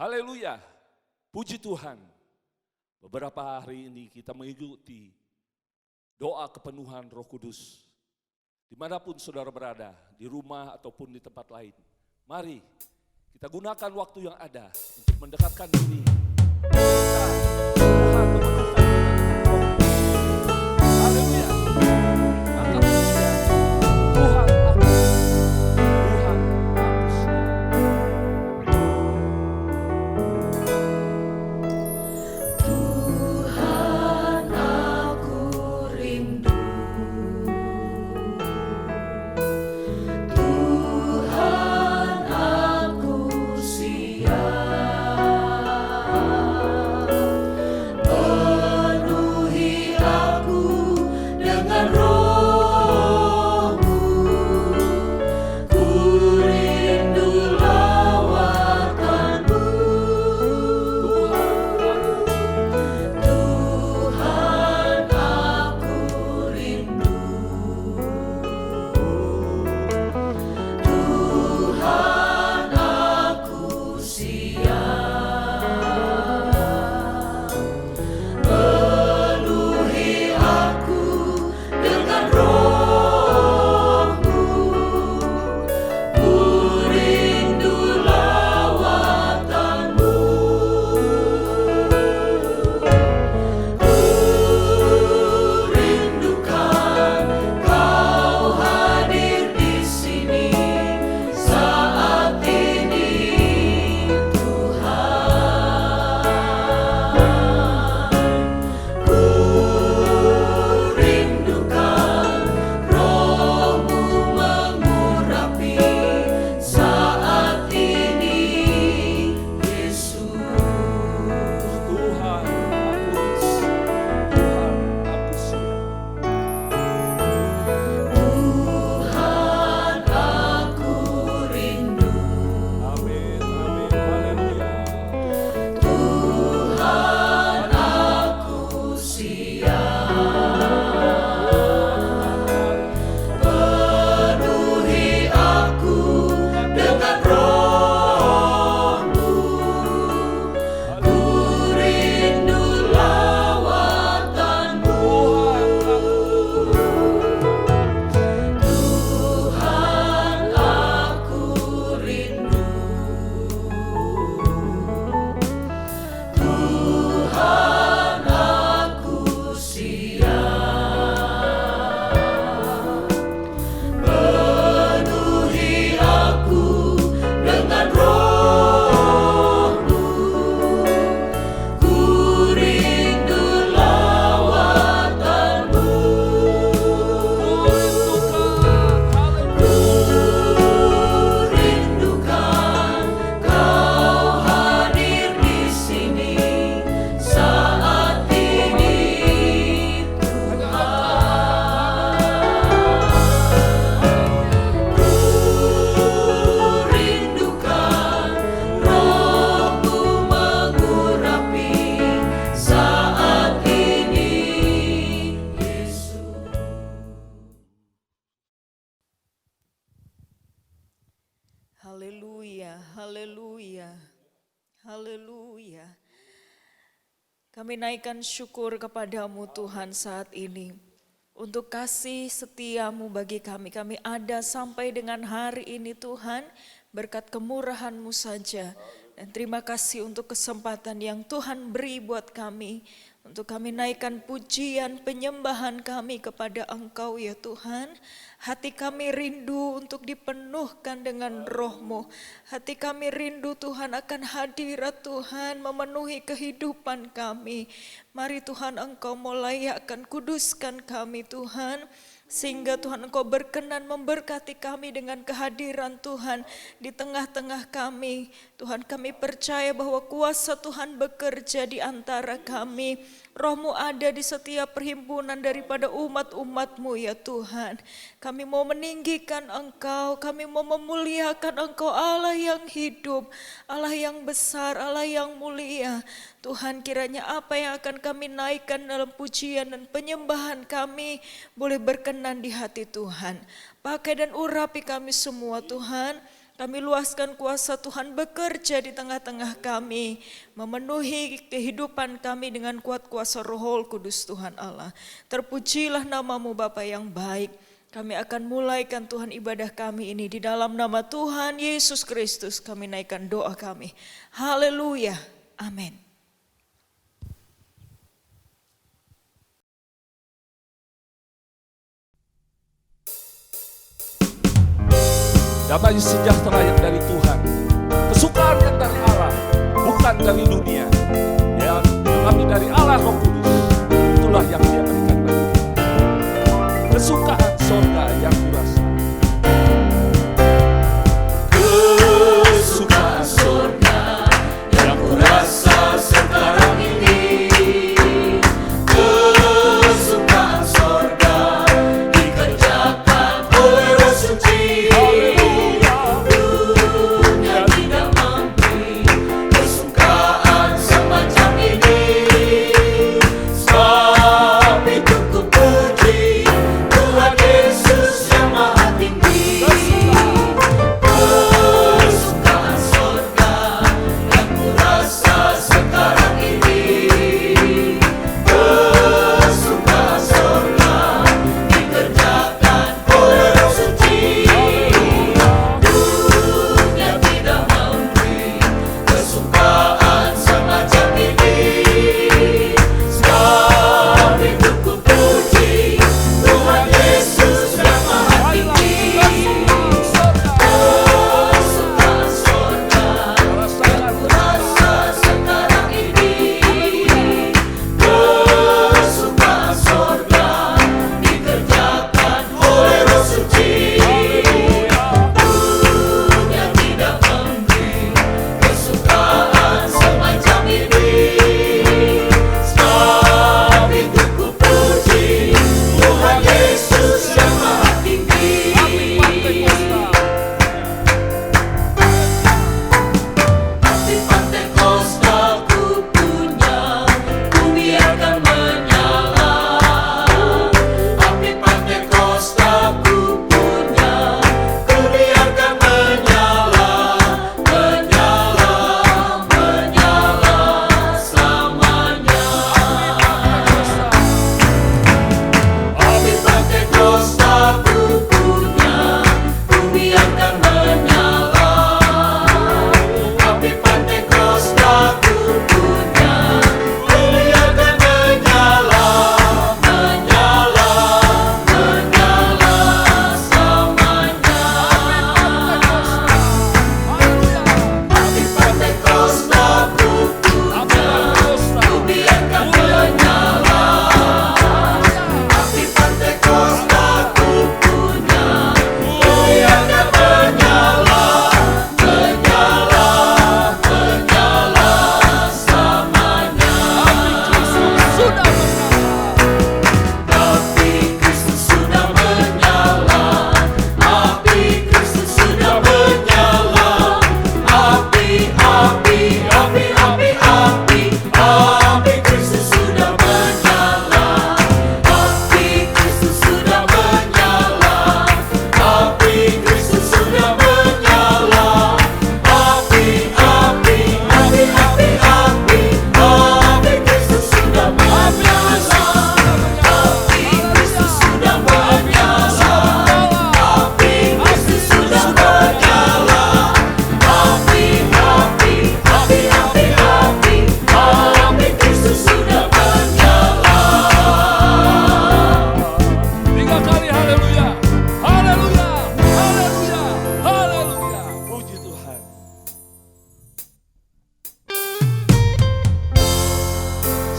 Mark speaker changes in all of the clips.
Speaker 1: Haleluya, puji Tuhan. Beberapa hari ini kita mengikuti doa kepenuhan Roh Kudus. Dimanapun saudara berada, di rumah ataupun di tempat lain. Mari kita gunakan waktu yang ada untuk mendekatkan diri. Tuhan memenuhkan kita dengan Roh. Haleluya. Angkat pujian. Tuhan aku. Tuhan aku.
Speaker 2: Tuhan aku rindu. Tuhan aku siap. Penuhi aku dengan Roh-Mu. Ku rindu lawatan-Mu. Tuhan aku rindu. Tuhan aku siap. Penuhi aku dengan Roh-Mu. Ku rindu lawatan-Mu. Ku rindukan Kau hadir di sini saat ini, Tuhan. Ku rindukan Roh-Mu mengurapi saat ini, Yesus.
Speaker 1: Tuhan aku Tuhan aku siap.
Speaker 2: Tuhan aku rindu.
Speaker 1: Amin, amin, haleluya.
Speaker 2: Tuhan aku siap. Penuhi aku dengan Roh-Mu. Ku rindu lawatan-Mu. Tuhan aku rindu. Tuhan aku siap. Penuhi aku dengan Roh-Mu. Ku rindu lawatan-Mu. Ku rindukan Kau hadir di sini saat ini, Tuhan. Ku rindukan Roh-Mu mengurapi saat ini, Yesus.
Speaker 3: Haleluya, haleluya, haleluya. Kami naikkan syukur kepadamu Tuhan saat ini. Untuk kasih setiamu bagi kami. Kami ada sampai dengan hari ini Tuhan. Berkat kemurahan-Mu saja. Dan terima kasih untuk kesempatan yang Tuhan beri buat kami. Untuk kami naikkan pujian penyembahan kami kepada Engkau ya Tuhan. Hati kami rindu untuk dipenuhkan dengan Roh-Mu. Hati kami rindu Tuhan akan hadirat Tuhan memenuhi kehidupan kami. Mari Tuhan Engkau melayakkan, kuduskan kami Tuhan. Sehingga Tuhan Engkau berkenan memberkati kami dengan kehadiran Tuhan di tengah-tengah kami. Tuhan kami percaya bahwa kuasa Tuhan bekerja di antara kami. Roh-Mu ada di setiap perhimpunan daripada umat-umat-Mu ya Tuhan. Kami mau meninggikan Engkau, kami mau memuliakan Engkau Allah yang hidup, Allah yang besar, Allah yang mulia. Tuhan kiranya apa yang akan kami naikkan dalam pujian dan penyembahan kami boleh berkenan di hati Tuhan. Pakai dan urapi kami semua Tuhan. Kami luaskan kuasa Tuhan bekerja di tengah-tengah kami, memenuhi kehidupan kami dengan kuat kuasa Roh Kudus Tuhan Allah. Terpujilah namamu Bapa yang baik. Kami akan mulaikan Tuhan ibadah kami ini di dalam nama Tuhan Yesus Kristus. Kami naikkan doa kami. Haleluya. Amin.
Speaker 1: Damai sejahtera yang dari Tuhan, kesukaan yang dari Allah, bukan dari dunia, yang kami dari Allah Roh Kudus. Itulah yang Dia berikan bagi kita. Kesukaan surga yang kurasa.
Speaker 2: Kesukaan surga yang kurasa sekarang ini. Kesukaan surga dikerjakan oleh Roh Suci.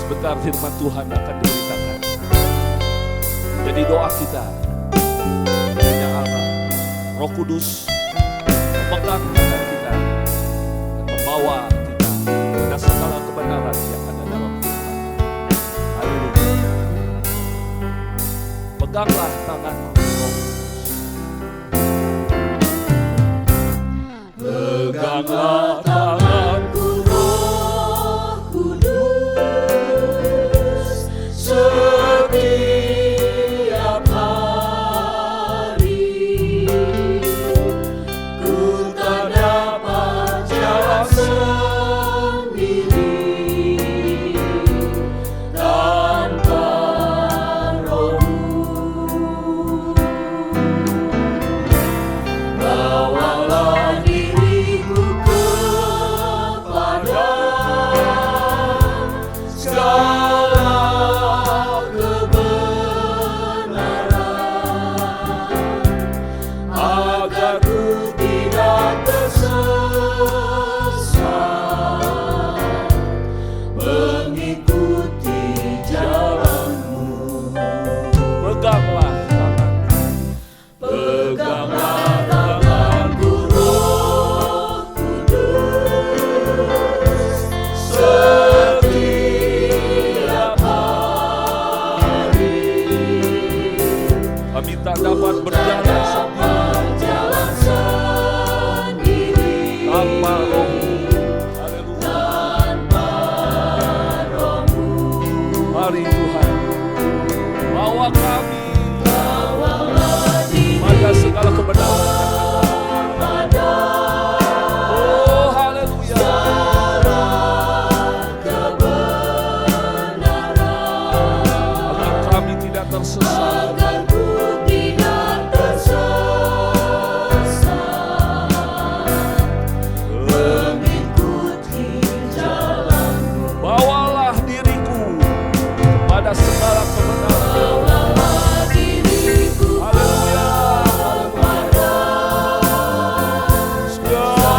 Speaker 1: Sebentar firman Tuhan akan diberitakan. Jadi doa kita, hanya Allah, Roh Kudus memegang tangan kita dan membawa kita pada segala kebenaran yang ada dalam Tuhan. Haleluya. Peganglah tangan Roh Kudus. Peganglah tanganku
Speaker 2: Roh Kudus, setiap hari ku
Speaker 1: kita dapat berjalan sendiri tanpa Roh-Mu. Mari Tuhan, bawa kami pada segala kebenaran. Oh haleluya. Agar kami tidak tersesat. Bawalah diriku pada segala kebenaran. Haleluya. Segala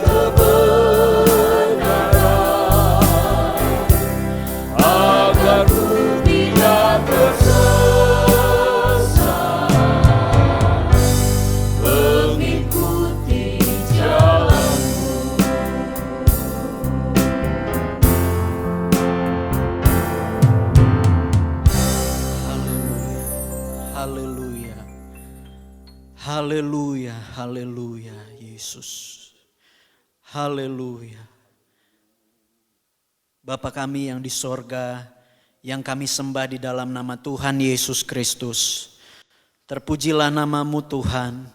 Speaker 1: kebenaran agar ku tidak tersesat mengikuti jalan-Mu.
Speaker 4: Haleluya, haleluya, haleluya, Yesus. Haleluya. Bapa kami yang di sorga, yang kami sembah di dalam nama Tuhan Yesus Kristus. Terpujilah nama-Mu Tuhan.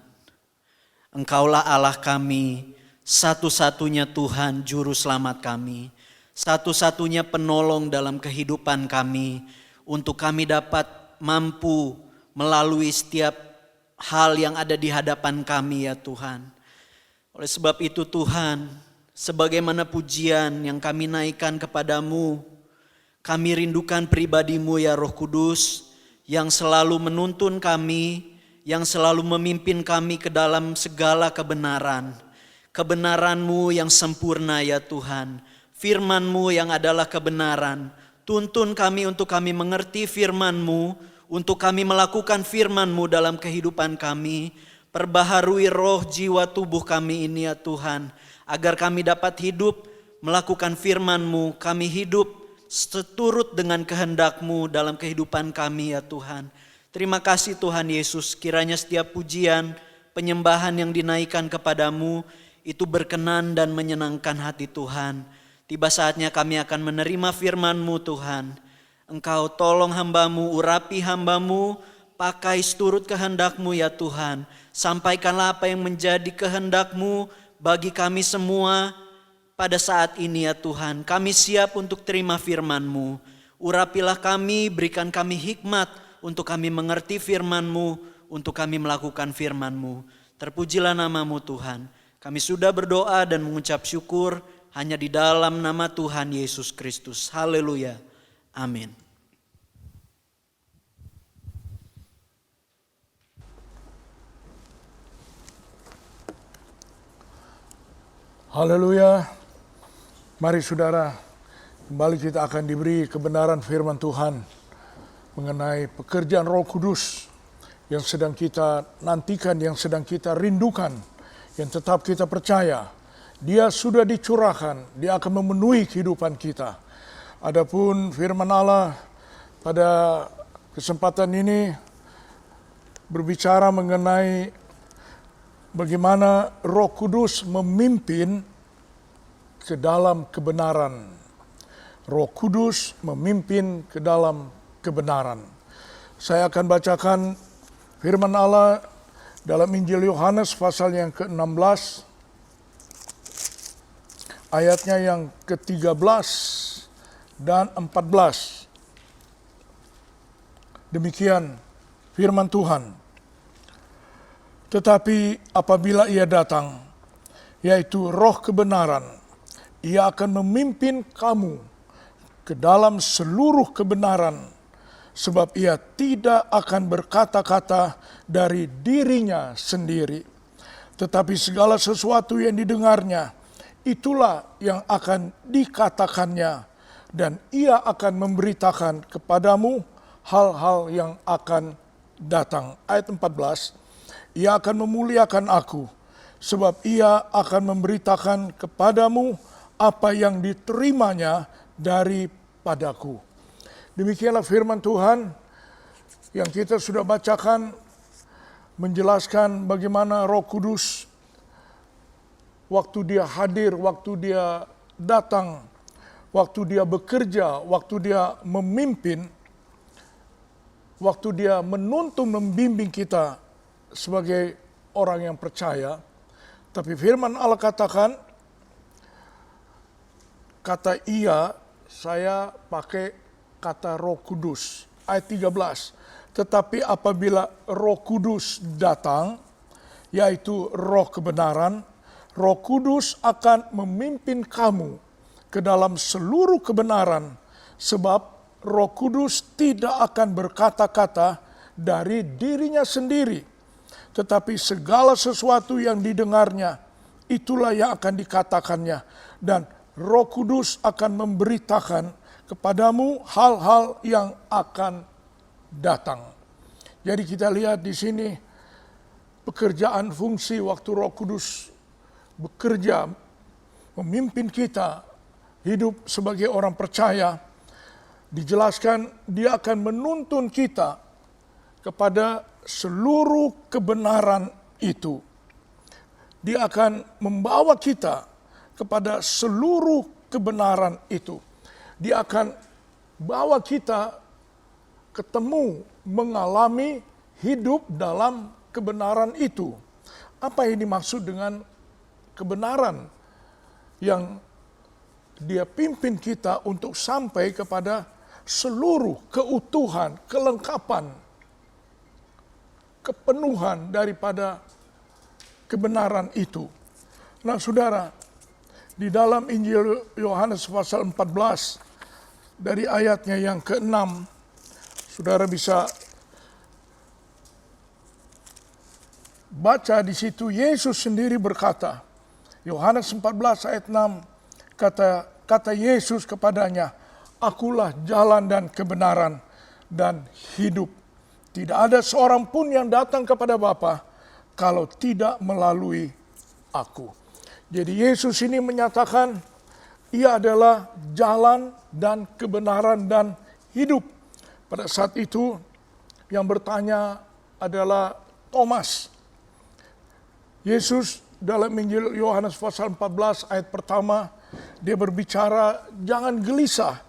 Speaker 4: Engkaulah Allah kami, satu-satunya Tuhan Juru Selamat kami. Satu-satunya penolong dalam kehidupan kami. Untuk kami dapat mampu melalui setiap hal yang ada di hadapan kami ya Tuhan. Oleh sebab itu Tuhan, sebagaimana pujian yang kami naikkan kepadamu, kami rindukan pribadi-Mu ya Roh Kudus, yang selalu menuntun kami, yang selalu memimpin kami ke dalam segala kebenaran. Kebenaran-Mu yang sempurna ya Tuhan, firman-Mu yang adalah kebenaran. Tuntun kami untuk kami mengerti firman-Mu, untuk kami melakukan firman-Mu dalam kehidupan kami. Perbaharui roh, jiwa, tubuh kami ini ya Tuhan, agar kami dapat hidup melakukan firman-Mu. Kami hidup seturut dengan kehendak-Mu dalam kehidupan kami ya Tuhan. Terima kasih Tuhan Yesus, kiranya setiap pujian, penyembahan yang dinaikkan kepadamu itu berkenan dan menyenangkan hati Tuhan. Tiba saatnya kami akan menerima firman-Mu Tuhan. Engkau tolong hamba-Mu, urapi hamba-Mu, pakai seturut kehendak-Mu ya Tuhan. Sampaikanlah apa yang menjadi kehendak-Mu bagi kami semua pada saat ini ya Tuhan. Kami siap untuk terima firman-Mu. Urapilah kami, berikan kami hikmat untuk kami mengerti firman-Mu, untuk kami melakukan firman-Mu. Terpujilah nama-Mu Tuhan. Kami sudah berdoa dan mengucap syukur hanya di dalam nama Tuhan Yesus Kristus. Haleluya. Amin.
Speaker 5: Haleluya. Mari saudara, kembali kita akan diberi kebenaran firman Tuhan mengenai pekerjaan Roh Kudus yang sedang kita nantikan, yang sedang kita rindukan, yang tetap kita percaya. Dia sudah dicurahkan, dia akan memenuhi kehidupan kita. Adapun firman Allah pada kesempatan ini berbicara mengenai bagaimana Roh Kudus memimpin ke dalam kebenaran. Roh Kudus memimpin ke dalam kebenaran. Saya akan bacakan firman Allah dalam Injil Yohanes pasal yang ke-16, ayatnya yang ke-13 dan 14. Demikian firman Tuhan. Tetapi apabila ia datang, yaitu Roh kebenaran, ia akan memimpin kamu ke dalam seluruh kebenaran, sebab ia tidak akan berkata-kata dari dirinya sendiri, tetapi segala sesuatu yang didengarnya, itulah yang akan dikatakannya, dan ia akan memberitakan kepadamu hal-hal yang akan datang. Ayat 14, ia akan memuliakan aku, sebab ia akan memberitakan kepadamu apa yang diterimanya daripadaku. Demikianlah firman Tuhan. yang kita sudah bacakan menjelaskan bagaimana Roh Kudus waktu dia hadir, waktu dia datang, waktu dia bekerja, waktu dia memimpin, waktu dia menuntun membimbing kita sebagai orang yang percaya. Tapi firman Allah katakan, kata ia, saya pakai kata Roh Kudus. Ayat 13. Tetapi apabila Roh Kudus datang, yaitu Roh kebenaran, Roh Kudus akan memimpin kamu ke dalam seluruh kebenaran, sebab Roh Kudus tidak akan berkata-kata dari dirinya sendiri, tetapi segala sesuatu yang didengarnya, itulah yang akan dikatakannya. Dan Roh Kudus akan memberitakan kepadamu hal-hal yang akan datang. Jadi kita lihat di sini pekerjaan fungsi waktu Roh Kudus bekerja, memimpin kita hidup sebagai orang percaya. Dijelaskan dia akan menuntun kita kepada seluruh kebenaran itu. Dia akan membawa kita kepada seluruh kebenaran itu. Dia akan bawa kita ketemu, mengalami hidup dalam kebenaran itu. Apa yang dimaksud dengan kebenaran yang dia pimpin kita untuk sampai kepada seluruh keutuhan, kelengkapan, kepenuhan daripada kebenaran itu. Nah saudara, di dalam Injil Yohanes pasal 14, dari ayatnya yang ke-6, saudara bisa baca di situ Yesus sendiri berkata, Yohanes 14 ayat 6, kata Yesus kepadanya, akulah jalan dan kebenaran dan hidup. Tidak ada seorang pun yang datang kepada Bapa kalau tidak melalui aku. Jadi Yesus ini menyatakan ia adalah jalan dan kebenaran dan hidup. Pada saat itu yang bertanya adalah Thomas. Yesus dalam Injil Yohanes pasal 14 ayat pertama, dia berbicara, jangan gelisah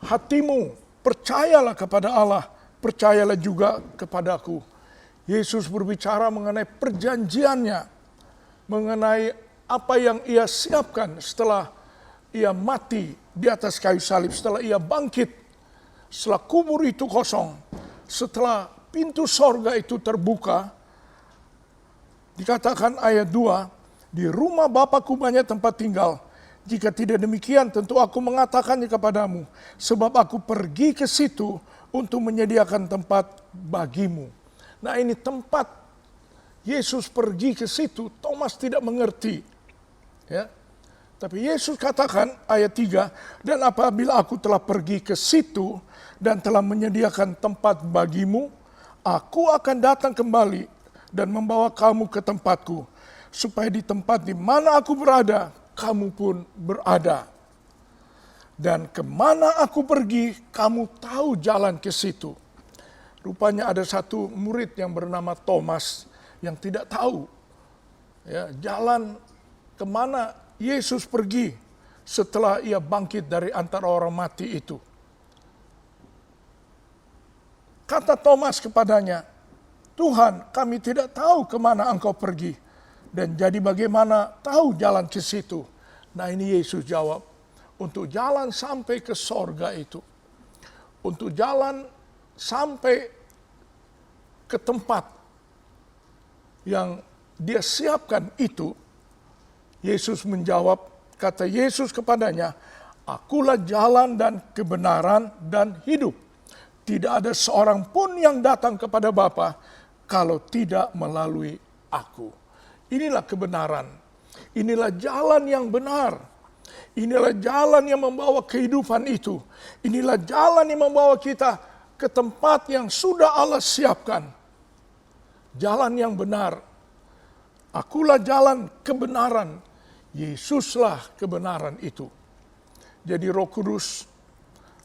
Speaker 5: hatimu, percayalah kepada Allah, percayalah juga kepadaku. Yesus berbicara mengenai perjanjiannya, mengenai apa yang ia siapkan setelah ia mati di atas kayu salib, setelah ia bangkit, setelah kubur itu kosong, setelah pintu sorga itu terbuka. Dikatakan ayat 2, di rumah Bapa-Ku banyak tempat tinggal. Jika tidak demikian tentu aku mengatakannya kepadamu, sebab aku pergi ke situ untuk menyediakan tempat bagimu. Nah ini tempat Yesus pergi ke situ, Thomas tidak mengerti. Ya. Tapi Yesus katakan ayat 3, dan apabila aku telah pergi ke situ dan telah menyediakan tempat bagimu, aku akan datang kembali dan membawa kamu ke tempatku, supaya di tempat di mana aku berada, kamu pun berada. Dan kemana aku pergi, kamu tahu jalan ke situ. Rupanya ada satu murid yang bernama Thomas yang tidak tahu ya, jalan kemana Yesus pergi setelah ia bangkit dari antara orang mati itu. Kata Thomas kepadanya, Tuhan, kami tidak tahu kemana engkau pergi. Dan jadi bagaimana tahu jalan ke situ? Nah ini Yesus jawab, untuk jalan sampai ke sorga itu, untuk jalan sampai ke tempat yang dia siapkan itu, Yesus menjawab, kata Yesus kepadanya, akulah jalan dan kebenaran dan hidup. Tidak ada seorang pun yang datang kepada Bapa kalau tidak melalui aku. Inilah kebenaran. Inilah jalan yang benar. Inilah jalan yang membawa kehidupan itu. Inilah jalan yang membawa kita ke tempat yang sudah Allah siapkan. Jalan yang benar. Akulah jalan kebenaran. Yesuslah kebenaran itu. Jadi Roh Kudus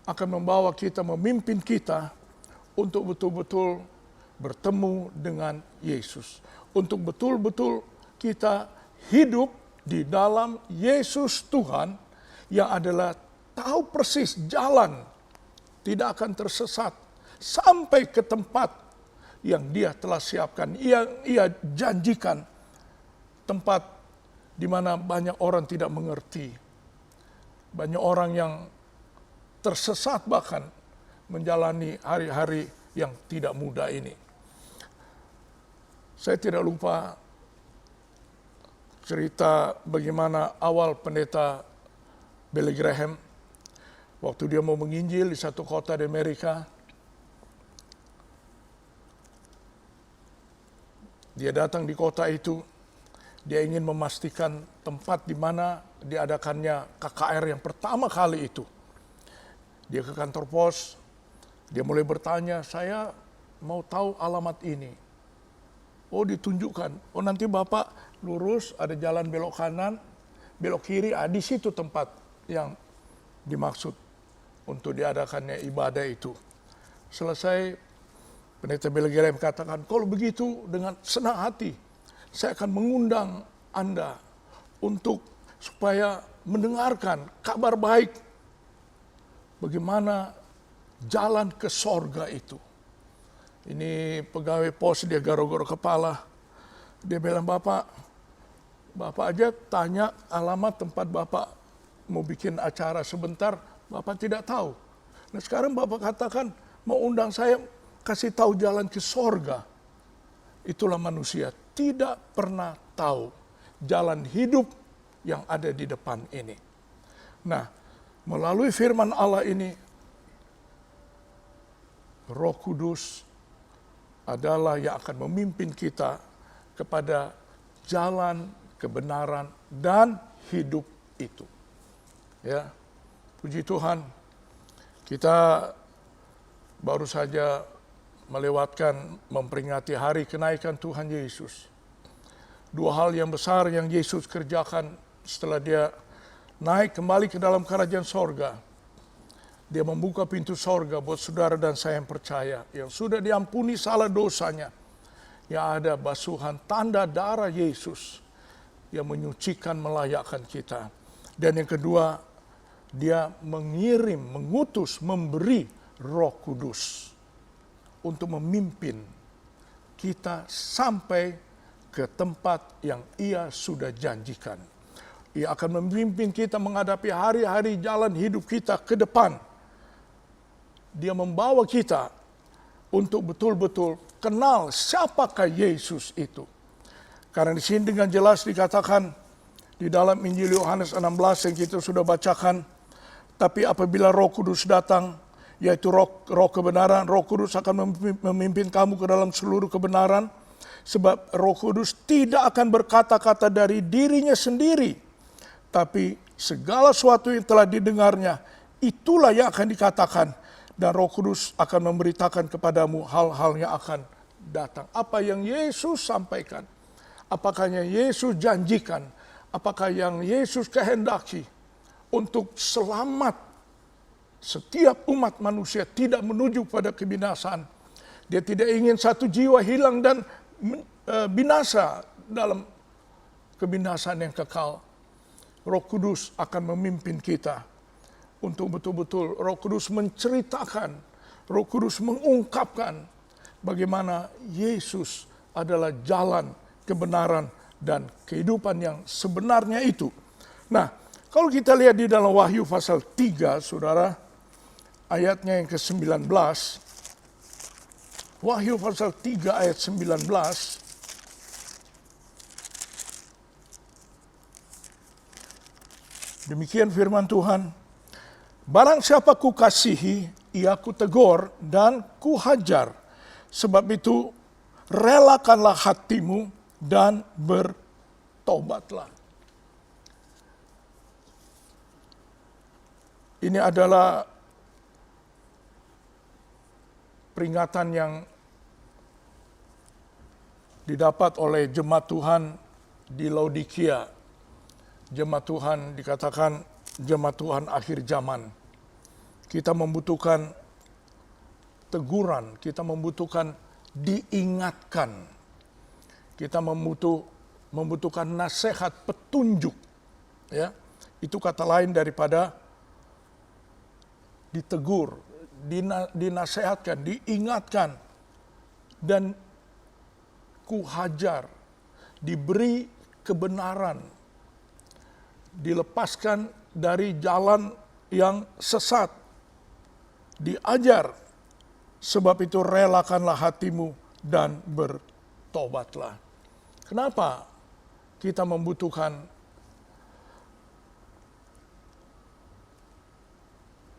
Speaker 5: akan membawa kita, memimpin kita untuk betul-betul bertemu dengan Yesus. Untuk betul-betul kita hidup di dalam Yesus Tuhan yang adalah tahu persis jalan, tidak akan tersesat sampai ke tempat yang Dia telah siapkan, Ia janjikan, tempat di mana banyak orang tidak mengerti. Banyak orang yang tersesat bahkan menjalani hari-hari yang tidak mudah ini. Saya tidak lupa cerita bagaimana awal pendeta Billy Graham waktu dia mau menginjil di satu kota di Amerika. Dia datang di kota itu, dia ingin memastikan tempat di mana diadakannya KKR yang pertama kali itu. Dia ke kantor pos, dia mulai bertanya, saya mau tahu alamat ini. Oh, ditunjukkan. Oh, nanti Bapak lurus, ada jalan belok kanan, belok kiri, di situ tempat yang dimaksud untuk diadakannya ibadah itu. Selesai, pendeta Billy Graham katakan, kalau begitu dengan senang hati, saya akan mengundang Anda untuk supaya mendengarkan kabar baik bagaimana jalan ke sorga itu. Ini pegawai pos, dia garo-garo kepala. Dia bilang, Bapak aja tanya alamat tempat Bapak mau bikin acara sebentar, Bapak tidak tahu. Nah sekarang Bapak katakan mau undang saya kasih tahu jalan ke sorga. Itulah manusia, tidak pernah tahu jalan hidup yang ada di depan ini. Nah, melalui firman Allah ini, Roh Kudus adalah yang akan memimpin kita kepada jalan kebenaran dan hidup itu. Ya, puji Tuhan, kita baru saja melewatkan memperingati hari kenaikan Tuhan Yesus. Dua hal yang besar yang Yesus kerjakan setelah dia naik kembali ke dalam kerajaan sorga. Dia membuka pintu sorga buat saudara dan saya yang percaya, yang sudah diampuni salah dosanya, yang ada basuhan tanda darah Yesus yang menyucikan, melayakkan kita. Dan yang kedua, dia mengirim, mengutus, memberi Roh Kudus untuk memimpin kita sampai ke tempat yang Ia sudah janjikan. Ia akan memimpin kita menghadapi hari-hari jalan hidup kita ke depan. Dia membawa kita untuk betul-betul kenal siapakah Yesus itu. Karena di sini dengan jelas dikatakan di dalam Injil Yohanes 16 yang kita sudah bacakan, tapi apabila Roh Kudus datang, yaitu roh kebenaran, Roh Kudus akan memimpin kamu ke dalam seluruh kebenaran, sebab Roh Kudus tidak akan berkata-kata dari dirinya sendiri, tapi segala sesuatu yang telah didengarnya, itulah yang akan dikatakan. Dan Roh Kudus akan memberitakan kepadamu hal-hal yang akan datang. Apa yang Yesus sampaikan, apakah yang Yesus janjikan, apakah yang Yesus kehendaki untuk selamat setiap umat manusia, tidak menuju pada kebinasaan. Dia tidak ingin satu jiwa hilang dan binasa dalam kebinasaan yang kekal. Roh Kudus akan memimpin kita untuk betul-betul Roh Kudus menceritakan, Roh Kudus mengungkapkan bagaimana Yesus adalah jalan, kebenaran, dan kehidupan yang sebenarnya itu. Nah, kalau kita lihat di dalam Wahyu pasal 3, saudara, ayatnya yang ke-19, Wahyu pasal 3 ayat 19, demikian firman Tuhan, barang siapa kukasihi, ia kutegur dan kuhajar. Sebab itu, relakanlah hatimu dan bertobatlah. Ini adalah peringatan yang didapat oleh jemaat Tuhan di Laodikia. Jemaat Tuhan dikatakan jemaat Tuhan akhir zaman. Kita membutuhkan teguran, kita membutuhkan diingatkan. Kita membutuhkan nasihat, petunjuk. Ya, itu kata lain daripada ditegur, dinasehatkan, diingatkan, dan kuhajar, diberi kebenaran, dilepaskan dari jalan yang sesat, diajar. Sebab itu relakanlah hatimu dan bertobatlah. Kenapa kita membutuhkan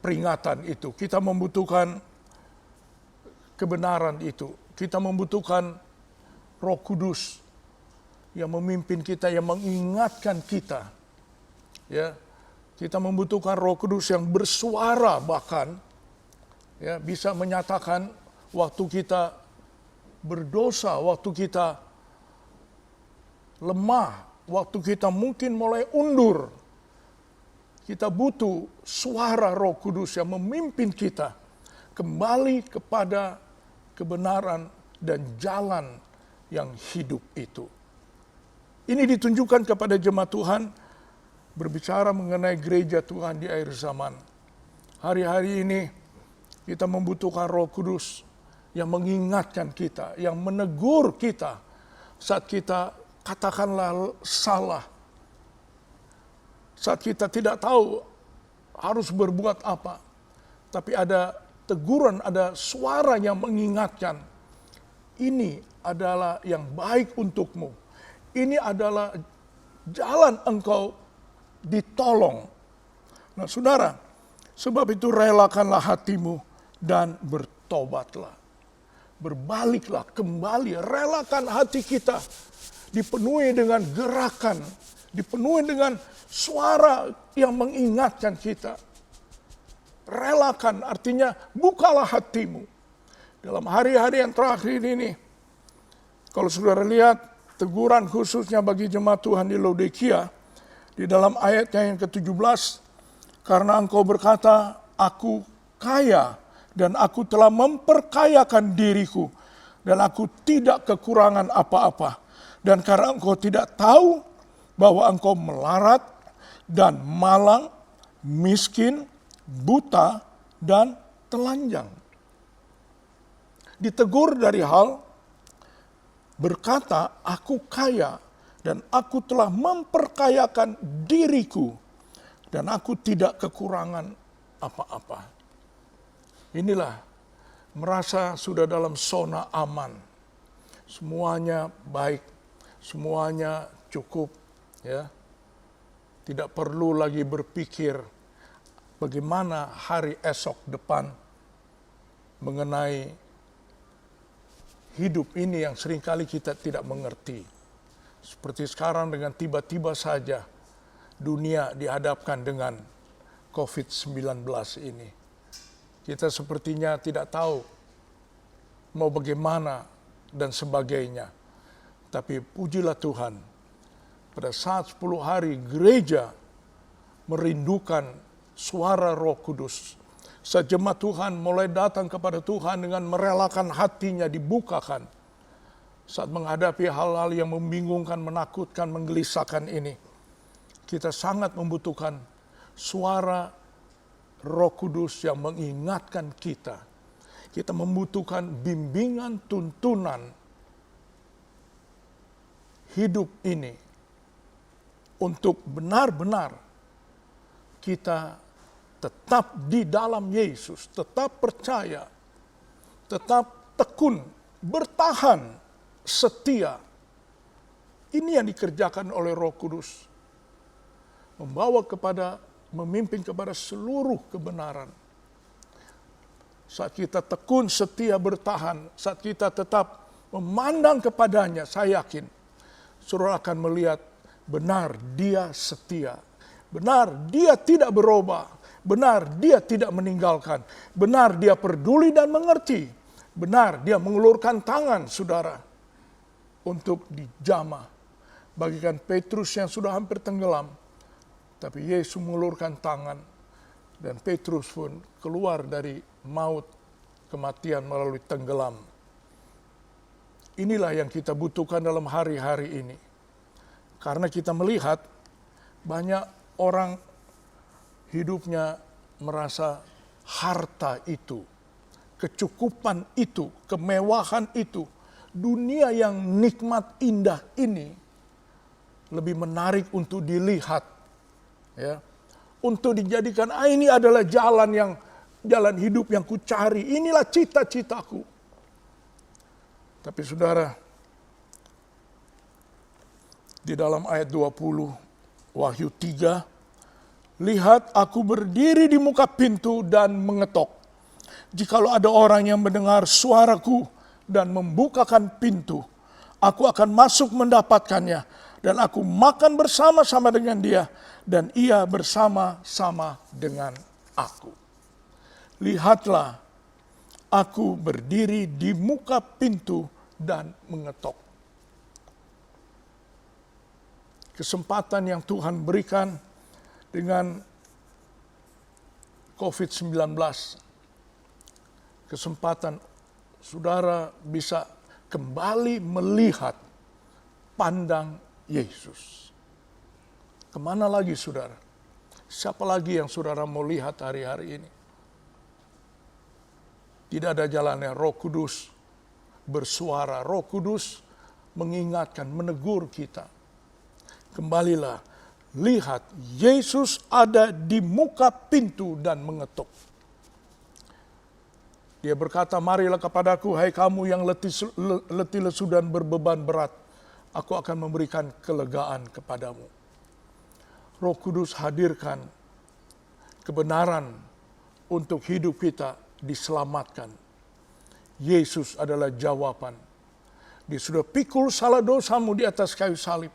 Speaker 5: peringatan itu? Kita membutuhkan kebenaran itu. Kita membutuhkan Roh Kudus yang memimpin kita, yang mengingatkan kita. Ya, kita membutuhkan Roh Kudus yang bersuara, bahkan ya, bisa menyatakan waktu kita berdosa, waktu kita lemah, waktu kita mungkin mulai undur. Kita butuh suara Roh Kudus yang memimpin kita kembali kepada kebenaran dan jalan yang hidup itu. Ini ditunjukkan kepada jemaat Tuhan berbicara mengenai gereja Tuhan di akhir zaman. Hari-hari ini kita membutuhkan Roh Kudus yang mengingatkan kita, yang menegur kita saat kita katakanlah salah. Saat kita tidak tahu harus berbuat apa. Tapi ada teguran, ada suara yang mengingatkan. Ini adalah yang baik untukmu. Ini adalah jalan engkau ditolong. Nah saudara, sebab itu relakanlah hatimu dan bertobatlah. Berbaliklah kembali, relakan hati kita. Dipenuhi dengan gerakan, dipenuhi dengan suara yang mengingatkan kita. Relakan artinya bukalah hatimu. Dalam hari-hari yang terakhir ini, kalau saudara lihat teguran khususnya bagi jemaat Tuhan di Laodikia, di dalam ayatnya yang ke-17, karena engkau berkata, aku kaya dan aku telah memperkayakan diriku dan aku tidak kekurangan apa-apa. Dan karena engkau tidak tahu bahwa engkau melarat dan malang, miskin, buta, dan telanjang. Ditegur dari hal berkata, aku kaya dan aku telah memperkayakan diriku dan aku tidak kekurangan apa-apa. Inilah merasa sudah dalam zona aman. Semuanya baik, semuanya cukup, ya. Tidak perlu lagi berpikir bagaimana hari esok depan mengenai hidup ini yang seringkali kita tidak mengerti. Seperti sekarang dengan tiba-tiba saja dunia dihadapkan dengan COVID-19 ini. Kita sepertinya tidak tahu mau bagaimana dan sebagainya. Tapi pujilah Tuhan, pada saat 10 hari gereja merindukan suara Roh Kudus. Saat jemaat Tuhan mulai datang kepada Tuhan dengan merelakan hatinya dibukakan. Saat menghadapi hal-hal yang membingungkan, menakutkan, menggelisahkan ini. Kita sangat membutuhkan suara Roh Kudus yang mengingatkan kita. Kita membutuhkan bimbingan, tuntunan hidup ini untuk benar-benar kita tetap di dalam Yesus, tetap percaya, tetap tekun, bertahan, setia. Ini yang dikerjakan oleh Roh Kudus. Membawa kepada, memimpin kepada seluruh kebenaran. Saat kita tekun, setia, bertahan, saat kita tetap memandang kepadanya, saya yakin, saudara akan melihat benar dia setia. Benar dia tidak berubah. Benar dia tidak meninggalkan. Benar dia peduli dan mengerti. Benar dia mengulurkan tangan, saudara, untuk dijamah. Bagikan Petrus yang sudah hampir tenggelam. Tapi Yesus mengulurkan tangan. Dan Petrus pun keluar dari maut kematian melalui tenggelam. Inilah yang kita butuhkan dalam hari-hari ini. Karena kita melihat banyak orang hidupnya merasa harta itu, kecukupan itu, kemewahan itu, dunia yang nikmat indah ini lebih menarik untuk dilihat, ya, untuk dijadikan ini adalah jalan hidup yang kucari, inilah cita-citaku. Tapi saudara, di dalam ayat 20 Wahyu 3, lihat aku berdiri di muka pintu dan mengetok. Jikalau ada orang yang mendengar suaraku dan membukakan pintu, aku akan masuk mendapatkannya, dan aku makan bersama-sama dengan dia, dan ia bersama-sama dengan aku. Lihatlah, aku berdiri di muka pintu dan mengetok. Kesempatan yang Tuhan berikan dengan COVID-19, kesempatan saudara bisa kembali melihat, pandang Yesus. Kemana lagi saudara? Siapa lagi yang saudara mau lihat hari-hari ini? Tidak ada jalannya. Roh Kudus bersuara, Roh Kudus mengingatkan, menegur kita. Kembalilah, lihat Yesus ada di muka pintu dan mengetuk. Dia berkata, marilah kepadaku hai kamu yang letih lesu dan berbeban berat, aku akan memberikan kelegaan kepadamu. Roh Kudus hadirkan kebenaran untuk hidup kita diselamatkan. Yesus adalah jawaban. Dia sudah pikul salah dosamu di atas kayu salib.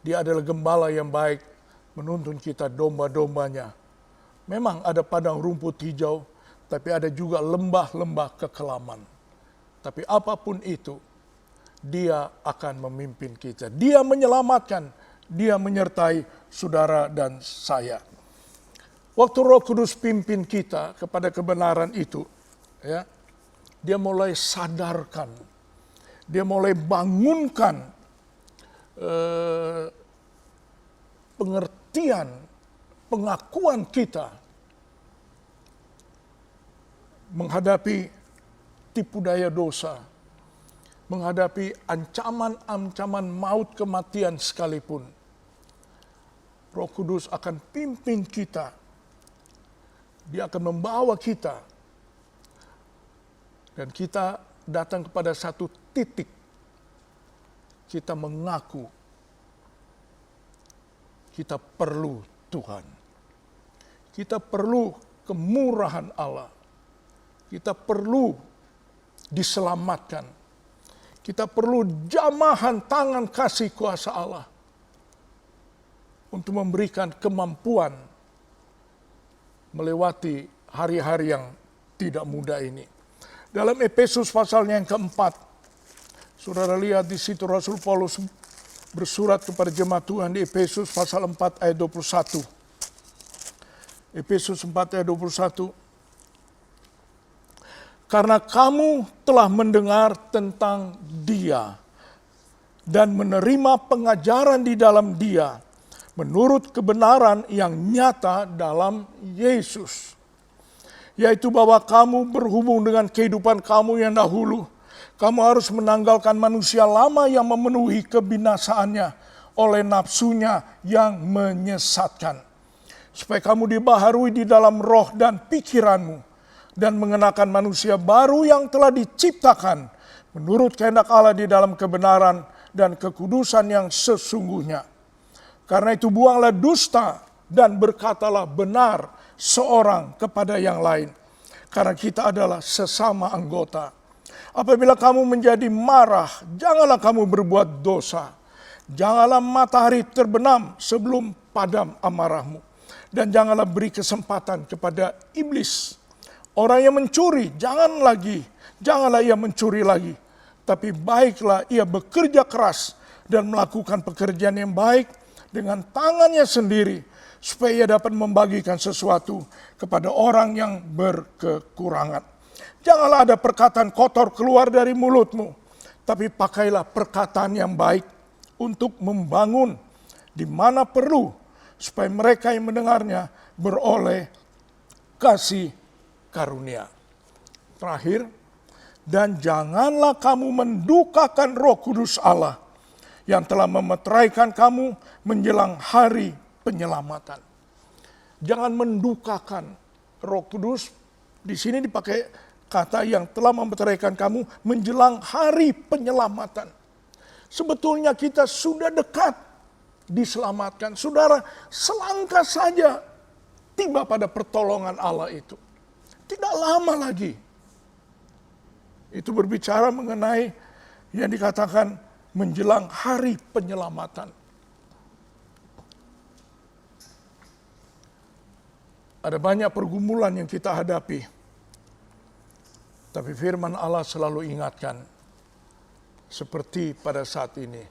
Speaker 5: Dia adalah gembala yang baik, menuntun kita domba-dombanya. Memang ada padang rumput hijau, tapi ada juga lembah-lembah kekelaman. Tapi apapun itu, dia akan memimpin kita. Dia menyelamatkan, dia menyertai saudara dan saya. Waktu Roh Kudus pimpin kita kepada kebenaran itu, ya, dia mulai sadarkan, dia mulai bangunkan pengertian, pengakuan kita menghadapi tipu daya dosa, menghadapi ancaman-ancaman maut kematian sekalipun. Roh Kudus akan pimpin kita, dia akan membawa kita, dan kita datang kepada satu titik, kita mengaku kita perlu Tuhan. Kita perlu kemurahan Allah. Kita perlu diselamatkan. Kita perlu jamahan tangan kasih kuasa Allah untuk memberikan kemampuan melewati hari-hari yang tidak mudah ini. Dalam Efesus pasalnya yang keempat, saudara lihat di situ Rasul Paulus bersurat kepada jemaat Tuhan di Efesus pasal 4 ayat 21. Efesus 4 ayat 21. Karena kamu telah mendengar tentang Dia dan menerima pengajaran di dalam Dia menurut kebenaran yang nyata dalam Yesus. Yaitu bahwa kamu berhubung dengan kehidupan kamu yang dahulu. Kamu harus menanggalkan manusia lama yang memenuhi kebinasaannya oleh nafsunya yang menyesatkan. Supaya kamu dibaharui di dalam roh dan pikiranmu, dan mengenakan manusia baru yang telah diciptakan menurut kehendak Allah di dalam kebenaran dan kekudusan yang sesungguhnya. Karena itu buanglah dusta dan berkatalah benar seorang kepada yang lain. Karena kita adalah sesama anggota. Apabila kamu menjadi marah, janganlah kamu berbuat dosa. Janganlah matahari terbenam sebelum padam amarahmu. Dan janganlah beri kesempatan kepada iblis. Orang yang mencuri, janganlah ia mencuri lagi. Tapi baiklah ia bekerja keras dan melakukan pekerjaan yang baik dengan tangannya sendiri, supaya ia dapat membagikan sesuatu kepada orang yang berkekurangan. Janganlah ada perkataan kotor keluar dari mulutmu, tapi pakailah perkataan yang baik untuk membangun di mana perlu, supaya mereka yang mendengarnya beroleh kasih karunia. Terakhir, dan janganlah kamu mendukakan Roh Kudus Allah yang telah memeteraikan kamu menjelang hari penyelamatan. Jangan mendukakan Roh Kudus. Di sini dipakai kata yang telah memeteraikan kamu menjelang hari penyelamatan. Sebetulnya kita sudah dekat diselamatkan. Saudara, selangkah saja tiba pada pertolongan Allah itu. Tidak lama lagi. Itu berbicara mengenai yang dikatakan menjelang hari penyelamatan. Ada banyak pergumulan yang kita hadapi. Tapi firman Allah selalu ingatkan, seperti pada saat ini,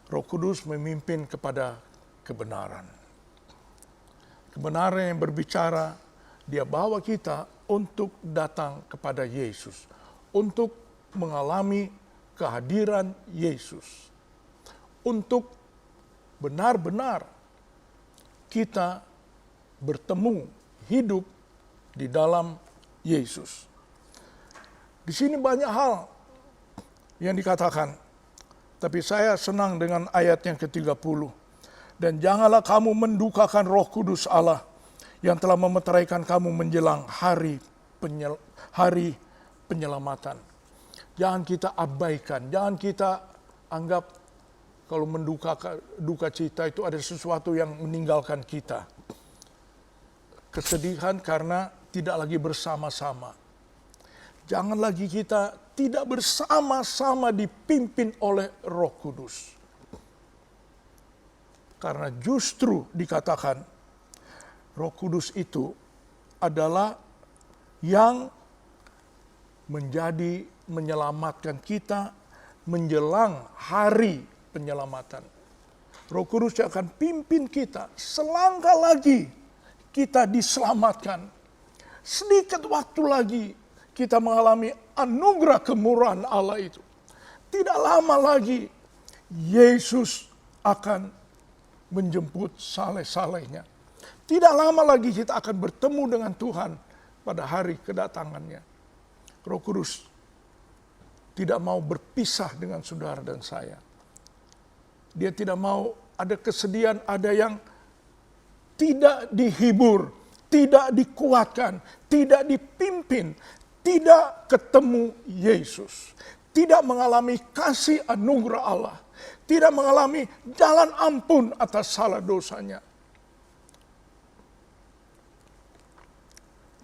Speaker 5: Roh Kudus memimpin kepada kebenaran. Kebenaran yang berbicara, Dia bawa kita untuk datang kepada Yesus, untuk mengalami kehadiran Yesus, untuk benar-benar kita bertemu, hidup di dalam Yesus. Di sini banyak hal yang dikatakan, tapi saya senang dengan ayat yang ke-30. Dan janganlah kamu mendukakan Roh Kudus Allah yang telah memeteraikan kamu menjelang hari penyelamatan. Jangan kita abaikan, jangan kita anggap kalau duka cita itu ada sesuatu yang meninggalkan kita. Kesedihan karena tidak lagi bersama-sama. Jangan lagi kita tidak bersama-sama dipimpin oleh Roh Kudus. Karena justru dikatakan Roh Kudus itu adalah yang menyelamatkan kita menjelang hari penyelamatan. Roh Kudus yang akan pimpin kita selangkah lagi kita diselamatkan. Sedikit waktu lagi kita mengalami anugerah kemurahan Allah itu. Tidak lama lagi Yesus akan menjemput saleh-salehnya. Tidak lama lagi kita akan bertemu dengan Tuhan pada hari kedatangannya. Roh Kudus tidak mau berpisah dengan saudara dan saya. Dia tidak mau ada kesedihan, ada yang tidak dihibur, tidak dikuatkan, tidak dipimpin, tidak ketemu Yesus, tidak mengalami kasih anugerah Allah, tidak mengalami jalan ampun atas salah dosanya,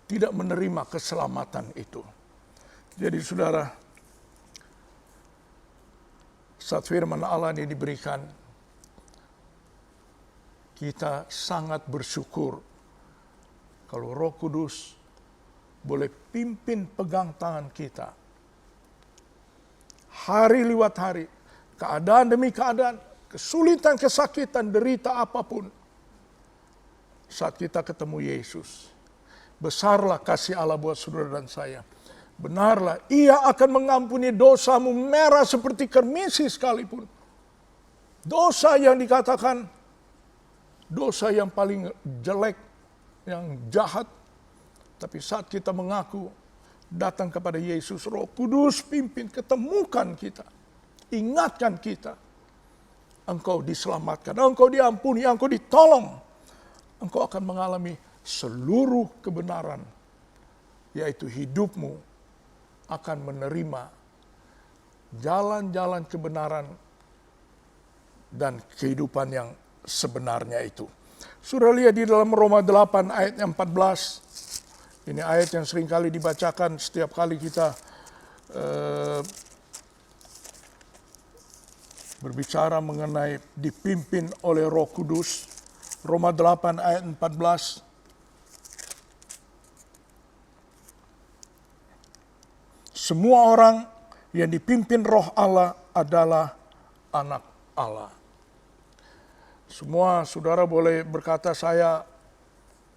Speaker 5: tidak menerima keselamatan itu. Jadi saudara, saat firman Allah ini diberikan, kita sangat bersyukur kalau Roh Kudus boleh pimpin pegang tangan kita. Hari lewat hari, keadaan demi keadaan, kesulitan, kesakitan, derita apapun. Saat kita ketemu Yesus, besarlah kasih Allah buat saudara dan saya. Benarlah, Ia akan mengampuni dosamu merah seperti kermisi sekalipun. Dosa yang dikatakan, dosa yang paling jelek, yang jahat. Tapi saat kita mengaku, datang kepada Yesus, Roh Kudus pimpin, ketemukan kita. Ingatkan kita. Engkau diselamatkan, engkau diampuni, engkau ditolong. Engkau akan mengalami seluruh kebenaran. Yaitu hidupmu akan menerima jalan-jalan kebenaran dan kehidupan yang sebenarnya itu. Sudah lihat di dalam Roma 8 ayat 14. Ini ayat yang sering kali dibacakan setiap kali kita berbicara mengenai dipimpin oleh Roh Kudus. Roma 8 ayat 14. Semua orang yang dipimpin Roh Allah adalah anak Allah. Semua saudara boleh berkata, saya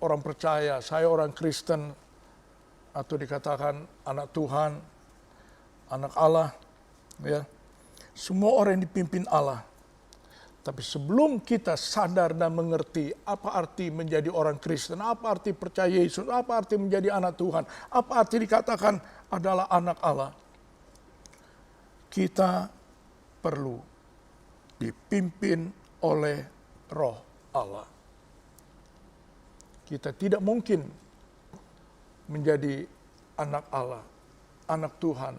Speaker 5: orang percaya, saya orang Kristen, atau dikatakan anak Tuhan, anak Allah, ya. Semua orang yang dipimpin Allah. Tapi sebelum kita sadar dan mengerti apa arti menjadi orang Kristen, apa arti percaya Yesus, apa arti menjadi anak Tuhan, apa arti dikatakan adalah anak Allah, kita perlu dipimpin oleh Roh Allah. Kita tidak mungkin menjadi anak Allah, anak Tuhan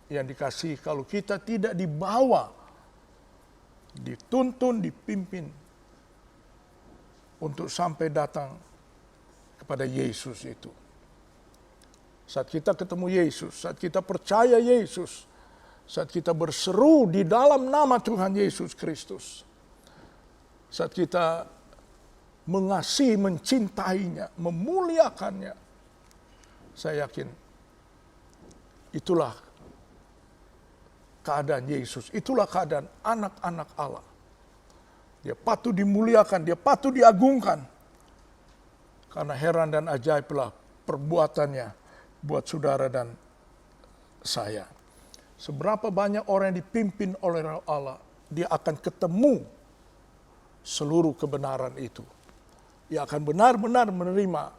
Speaker 5: yang dikasihi kalau kita tidak dibawa, dituntun, dipimpin untuk sampai datang kepada Yesus itu. Saat kita ketemu Yesus, saat kita percaya Yesus, saat kita berseru di dalam nama Tuhan Yesus Kristus, saat kita mengasihi, mencintainya, memuliakannya, saya yakin itulah keadaan Yesus, itulah keadaan anak-anak Allah. Dia patut dimuliakan, dia patut diagungkan. Karena heran dan ajaiblah perbuatannya buat saudara dan saya. Seberapa banyak orang yang dipimpin oleh Roh Allah, dia akan ketemu seluruh kebenaran itu. Dia akan benar-benar menerima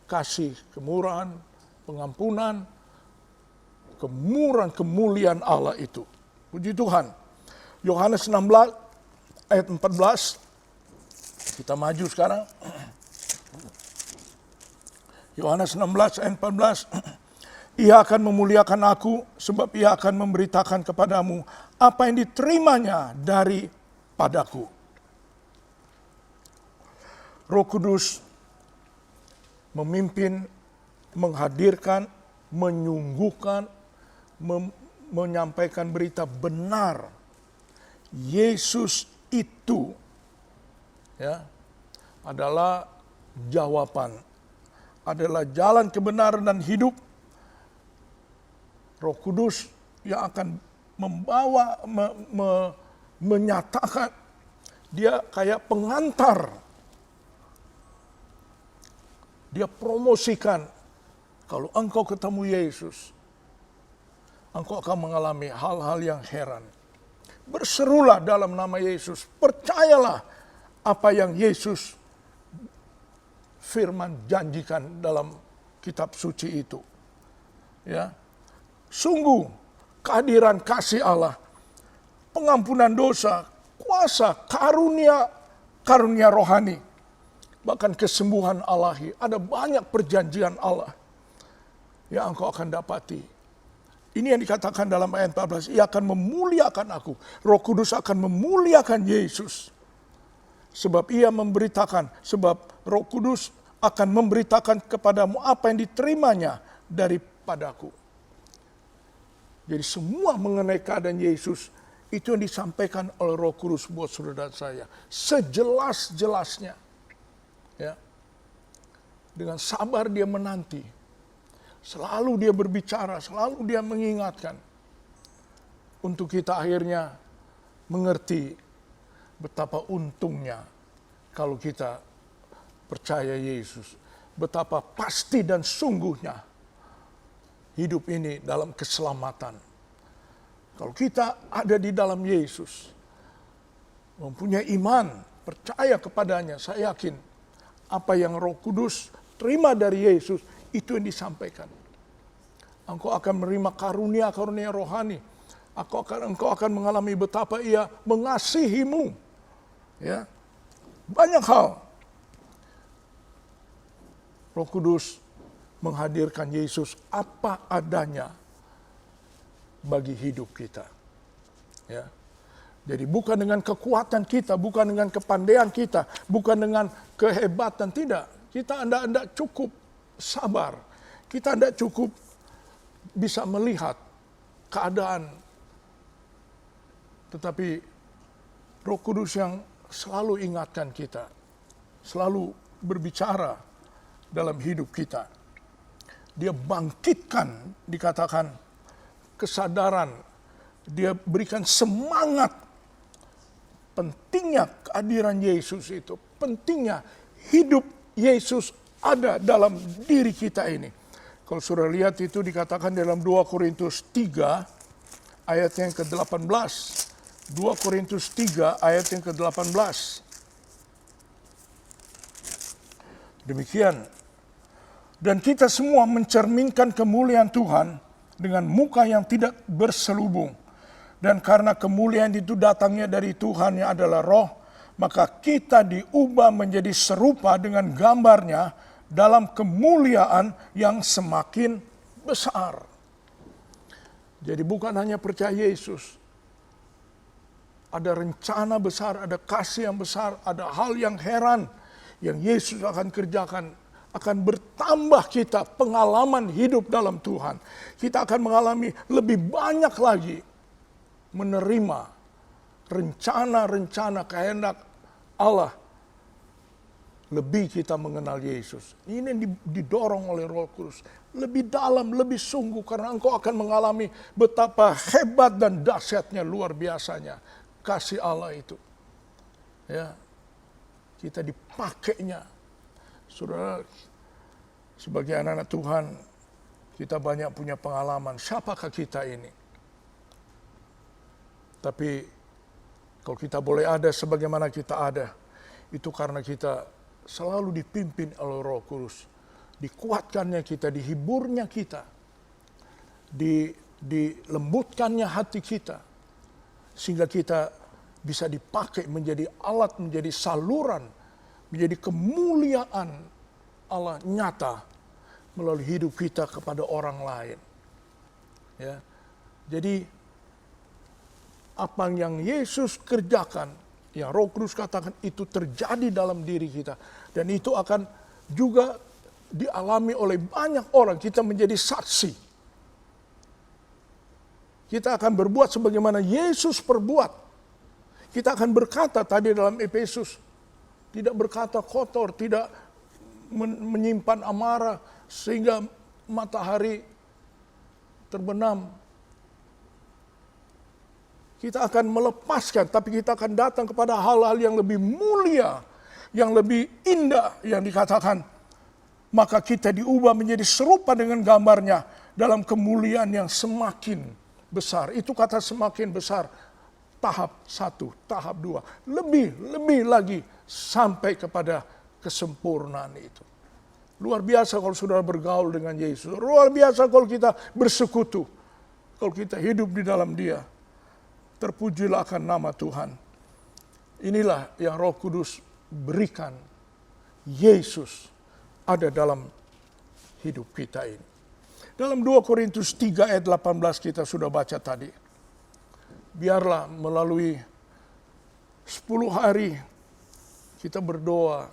Speaker 5: kasih, kemurahan, pengampunan, kemurahan, kemuliaan Allah itu. Puji Tuhan. Yohanes 16 ayat 14. Kita maju sekarang. Yohanes 16 ayat 14. Ia akan memuliakan aku sebab ia akan memberitakan kepadamu apa yang diterimanya daripadaku. Roh Kudus memimpin, menghadirkan, menyungguhkan, menyampaikan berita benar. Yesus itu ya adalah jawaban, adalah jalan kebenaran dan hidup. Roh Kudus yang akan membawa, menyatakan, dia kayak pengantar. Dia promosikan, kalau engkau ketemu Yesus, engkau akan mengalami hal-hal yang heran. Berserulah dalam nama Yesus, percayalah apa yang Yesus firman janjikan dalam kitab suci itu. Ya. Sungguh kehadiran kasih Allah, pengampunan dosa, kuasa, karunia rohani, bahkan kesembuhan Allahi. Ada banyak perjanjian Allah yang engkau akan dapati. Ini yang dikatakan dalam ayat 14, ia akan memuliakan aku. Roh Kudus akan memuliakan Yesus. Sebab ia memberitakan, sebab Roh Kudus akan memberitakan kepadamu apa yang diterimanya daripadaku. Jadi semua mengenai keadaan Yesus, itu yang disampaikan oleh Roh Kudus buat saudara dan saya. Sejelas-jelasnya. Ya. Dengan sabar dia menanti. Selalu dia berbicara, selalu dia mengingatkan. Untuk kita akhirnya mengerti betapa untungnya kalau kita percaya Yesus. Betapa pasti dan sungguhnya hidup ini dalam keselamatan. Kalau kita ada di dalam Yesus, mempunyai iman, percaya kepadanya, saya yakin apa yang Roh Kudus terima dari Yesus, itu yang disampaikan. Engkau akan menerima karunia-karunia rohani. Engkau akan mengalami betapa ia mengasihimu. Ya. Banyak hal. Roh Kudus menghadirkan Yesus apa adanya bagi hidup kita. Ya. Jadi bukan dengan kekuatan kita, bukan dengan kepandaian kita, bukan dengan kehebatan, tidak. Kita tidak cukup sabar. Kita tidak cukup bisa melihat keadaan. Tetapi Roh Kudus yang selalu ingatkan kita, selalu berbicara dalam hidup kita. Dia bangkitkan, dikatakan kesadaran, dia berikan semangat. Pentingnya kehadiran Yesus itu, pentingnya hidup Yesus ada dalam diri kita ini. Kalau sudah lihat itu dikatakan dalam 2 Korintus 3 ayat yang ke-18. 2 Korintus 3 ayat yang ke-18. Demikian. Dan kita semua mencerminkan kemuliaan Tuhan dengan muka yang tidak berselubung. Dan karena kemuliaan itu datangnya dari Tuhan yang adalah roh, maka kita diubah menjadi serupa dengan gambarnya dalam kemuliaan yang semakin besar. Jadi bukan hanya percaya Yesus. Ada rencana besar, ada kasih yang besar, ada hal yang heran yang Yesus akan kerjakan. Akan bertambah kita pengalaman hidup dalam Tuhan. Kita akan mengalami lebih banyak lagi menerima rencana-rencana kehendak Allah. Lebih kita mengenal Yesus. Ini didorong oleh Roh Kudus. Lebih dalam, lebih sungguh karena engkau akan mengalami betapa hebat dan dahsyatnya, luar biasanya kasih Allah itu. Ya. Kita dipakainya. Saudara, sebagai anak-anak Tuhan, kita banyak punya pengalaman. Siapakah kita ini? Tapi kalau kita boleh ada sebagaimana kita ada, itu karena kita selalu dipimpin oleh Roh Kudus. Dikuatkannya kita, dihiburnya kita, dilembutkannya hati kita, sehingga kita bisa dipakai menjadi alat, menjadi saluran, menjadi kemuliaan Allah nyata melalui hidup kita kepada orang lain. Ya, jadi apa yang Yesus kerjakan, yang Roh Kudus katakan itu terjadi dalam diri kita. Dan itu akan juga dialami oleh banyak orang. Kita menjadi saksi. Kita akan berbuat sebagaimana Yesus perbuat. Kita akan berkata tadi dalam Efesus. Tidak berkata kotor, tidak menyimpan amarah sehingga matahari terbenam. Kita akan melepaskan, tapi kita akan datang kepada hal-hal yang lebih mulia, yang lebih indah, yang dikatakan, maka kita diubah menjadi serupa dengan gambarnya dalam kemuliaan yang semakin besar. Itu kata semakin besar, tahap 1, tahap 2, lebih lagi sampai kepada kesempurnaan itu. Luar biasa kalau saudara bergaul dengan Yesus, luar biasa kalau kita bersekutu, kalau kita hidup di dalam Dia. Terpujilah akan nama Tuhan. Inilah yang Roh Kudus berikan. Yesus ada dalam hidup kita ini. Dalam 2 Korintus 3 ayat 18 kita sudah baca tadi. Biarlah melalui 10 hari kita berdoa.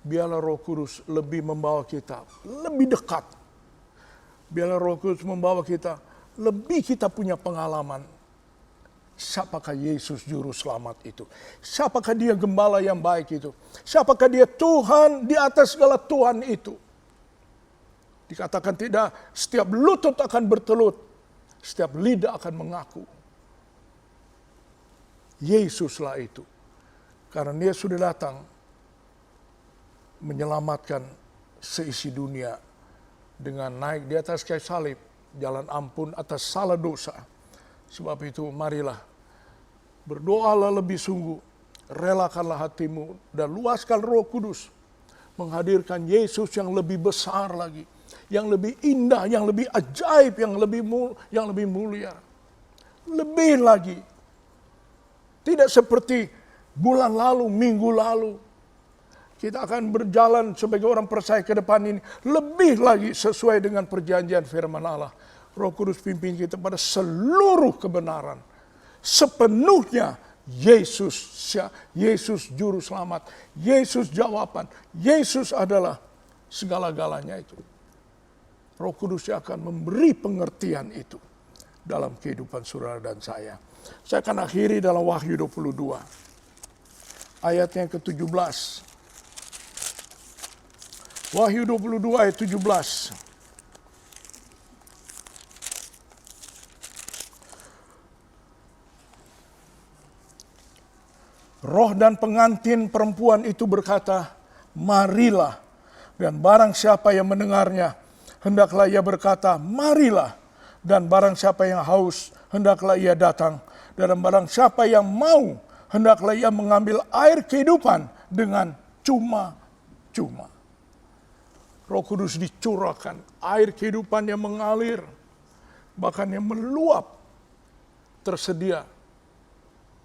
Speaker 5: Biarlah Roh Kudus lebih membawa kita lebih dekat. Biarlah Roh Kudus membawa kita lebih kita punya pengalaman. Siapakah Yesus Juru Selamat itu? Siapakah Dia Gembala yang baik itu? Siapakah Dia Tuhan di atas segala Tuhan itu? Dikatakan tidak, setiap lutut akan bertelut, setiap lidah akan mengaku. Yesuslah itu. Karena Dia sudah datang menyelamatkan seisi dunia dengan naik di atas kayu salib, jalan ampun atas salah dosa. Sebab itu marilah berdoalah lebih sungguh, relakanlah hatimu dan luaskan Roh Kudus menghadirkan Yesus yang lebih besar lagi, yang lebih indah, yang lebih ajaib, yang lebih mulia. Lebih lagi. Tidak seperti bulan lalu, minggu lalu. Kita akan berjalan sebagai orang percaya ke depan ini lebih lagi sesuai dengan perjanjian firman Allah. Roh Kudus pimpin kita pada seluruh kebenaran. Sepenuhnya Yesus Juru Selamat. Yesus jawaban. Yesus adalah segala-galanya itu. Roh Kudus akan memberi pengertian itu dalam kehidupan saudara dan saya. Saya akan akhiri dalam Wahyu 22. Ayat yang ke-17. Wahyu 22 ayat 17. Roh dan pengantin perempuan itu berkata, marilah, dan barang siapa yang mendengarnya, hendaklah ia berkata, marilah. Dan barang siapa yang haus, hendaklah ia datang. Dan barang siapa yang mau, hendaklah ia mengambil air kehidupan dengan cuma-cuma. Roh Kudus dicurahkan, air kehidupan yang mengalir, bahkan yang meluap, tersedia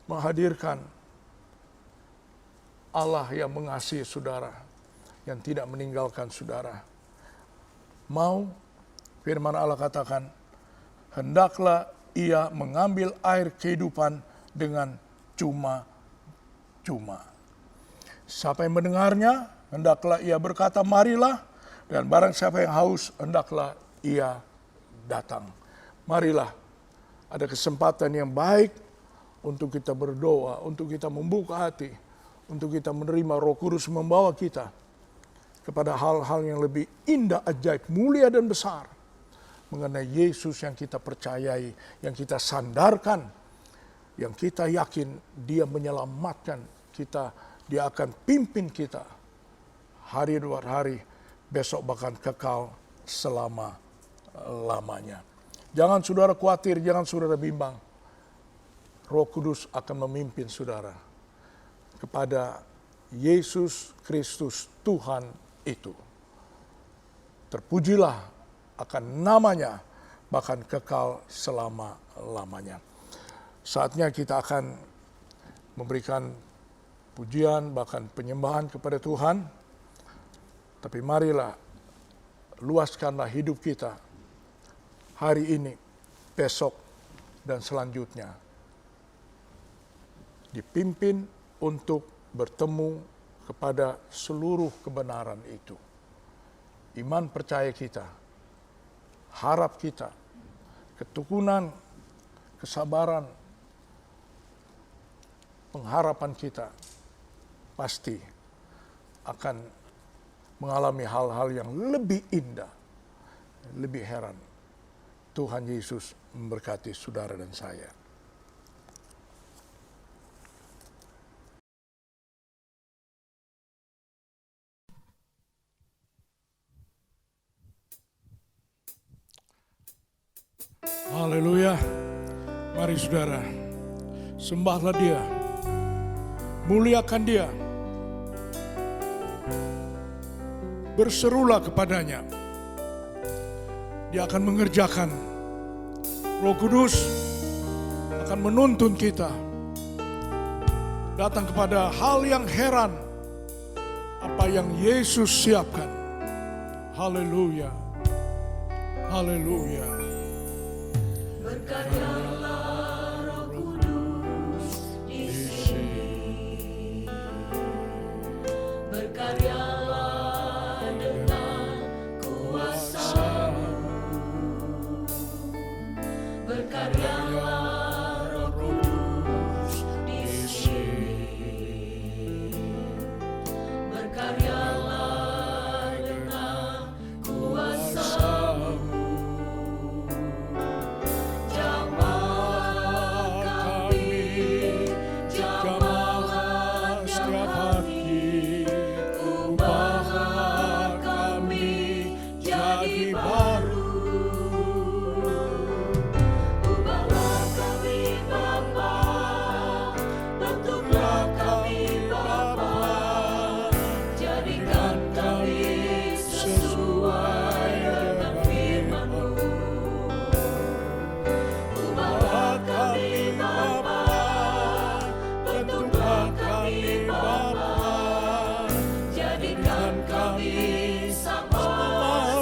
Speaker 5: menghadirkan Allah yang mengasihi saudara, yang tidak meninggalkan saudara. Mau, firman Allah katakan, hendaklah ia mengambil air kehidupan dengan cuma-cuma. Siapa yang mendengarnya, hendaklah ia berkata, marilah. Dan barang siapa yang haus, hendaklah ia datang. Marilah, ada kesempatan yang baik untuk kita berdoa, untuk kita membuka hati, untuk kita menerima Roh Kudus membawa kita kepada hal-hal yang lebih indah, ajaib, mulia dan besar mengenai Yesus yang kita percayai, yang kita sandarkan, yang kita yakin Dia menyelamatkan kita, Dia akan pimpin kita hari demi hari, besok bahkan kekal selama-lamanya. Jangan saudara khawatir, jangan saudara bimbang. Roh Kudus akan memimpin saudara kepada Yesus Kristus Tuhan itu. Terpujilah akan namanya, bahkan kekal selama-lamanya. Saatnya kita akan memberikan pujian, bahkan penyembahan kepada Tuhan. Tapi marilah, luaskanlah hidup kita hari ini, besok, dan selanjutnya. Dipimpin untuk bertemu kepada seluruh kebenaran itu. Iman percaya kita, harap kita, ketekunan, kesabaran, pengharapan kita pasti akan mengalami hal-hal yang lebih indah, lebih heran. Tuhan Yesus memberkati saudara dan saya. Haleluya. Mari saudara, sembahlah Dia, muliakan Dia, berserulah kepadanya. Dia akan mengerjakan. Roh Kudus akan menuntun kita datang kepada hal yang heran, apa yang Yesus siapkan. Haleluya. Haleluya.
Speaker 2: Berkaryalah Roh Kudus di sini. Berkaryalah dengan kuasa-Mu. Berkaryalah Roh Kudus di sini. Berkaryalah dengan kuasa-Mu.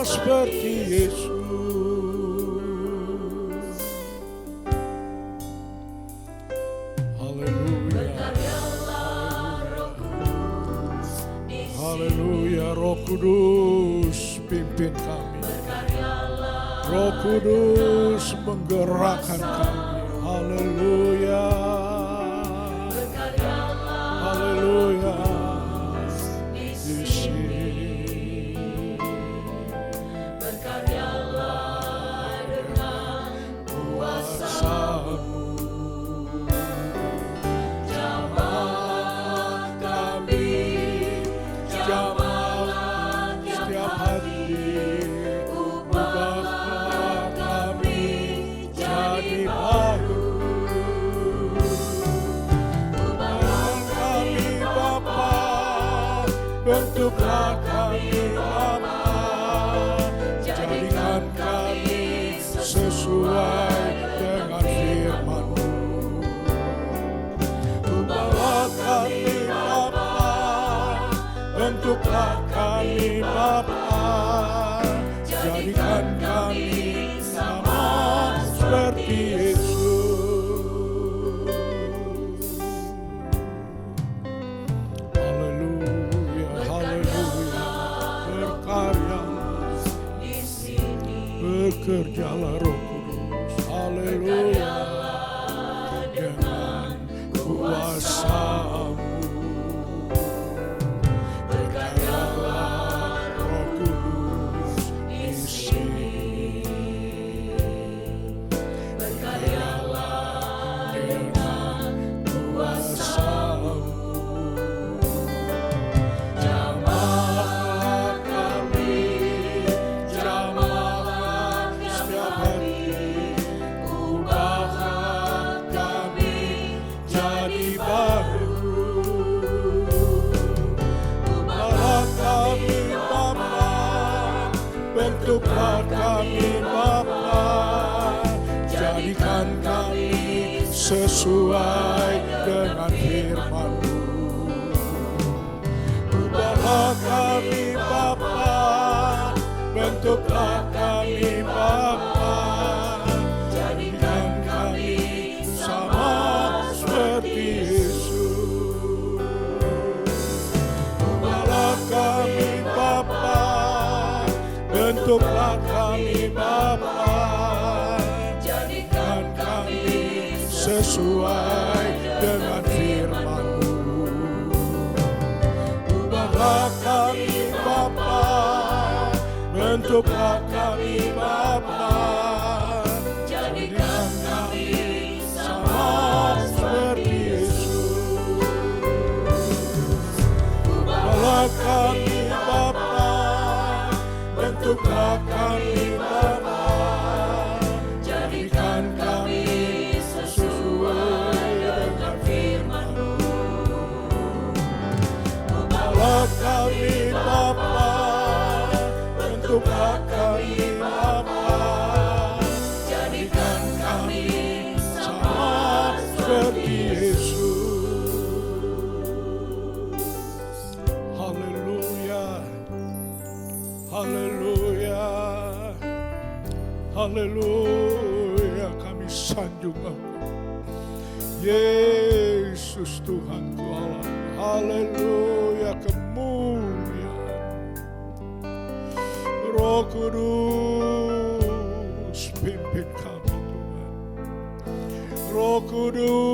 Speaker 5: Seperti Yesus. Haleluya. Haleluya. Roh Kudus pimpin kami. Roh Kudus menggerakkan kami. Haleluya. Haleluya. Di sini. bentuklah kami Bapa, jadikan kami sesuai dengan firman-Mu. Ubahlah kami Bapa, bentuklah kami Bapa, jadikan kami sama seperti Yesus. Haleluya, haleluya, berkarya bekerjalah Roh Kudus, haleluya, dengan kuasa-Mu. Berkaryalah Roh Kudus di sini, berkaryalah dengan kuasa-Mu. Jamahlah kami, jamahlah setiap hari, ubahlah kami jadi baru. Ubahlah kami Bapa, bentuklah kami Bapa, jadikan kami sesuai dengan firman-Mu. Ubahlah kami Bapa, bentuklah kami Bapa, jadikan kami sama seperti Yesus. Ubahlah kami Bapa, bentuklah kami Bapa, jadikan kami sesuai dengan firman-Mu. Ubahlah kami Bapa, bentuklah kami Bapa, jadikan kami sama seperti Yesus. Ubahlah kami Bapa, bentuklah kami Bapa, jadikan kami sesuai dengan firman-Mu. Ubahlah kami Bapa, bentuklah kami Bapa, jadikan kami sama seperti Yesus. Haleluya, haleluya, haleluya, kami sanjung Engkau, Yesus Tuhanku Allah. Haleluya, kemuliaan. Roh Kudus pimpin kami Tuhan. Roh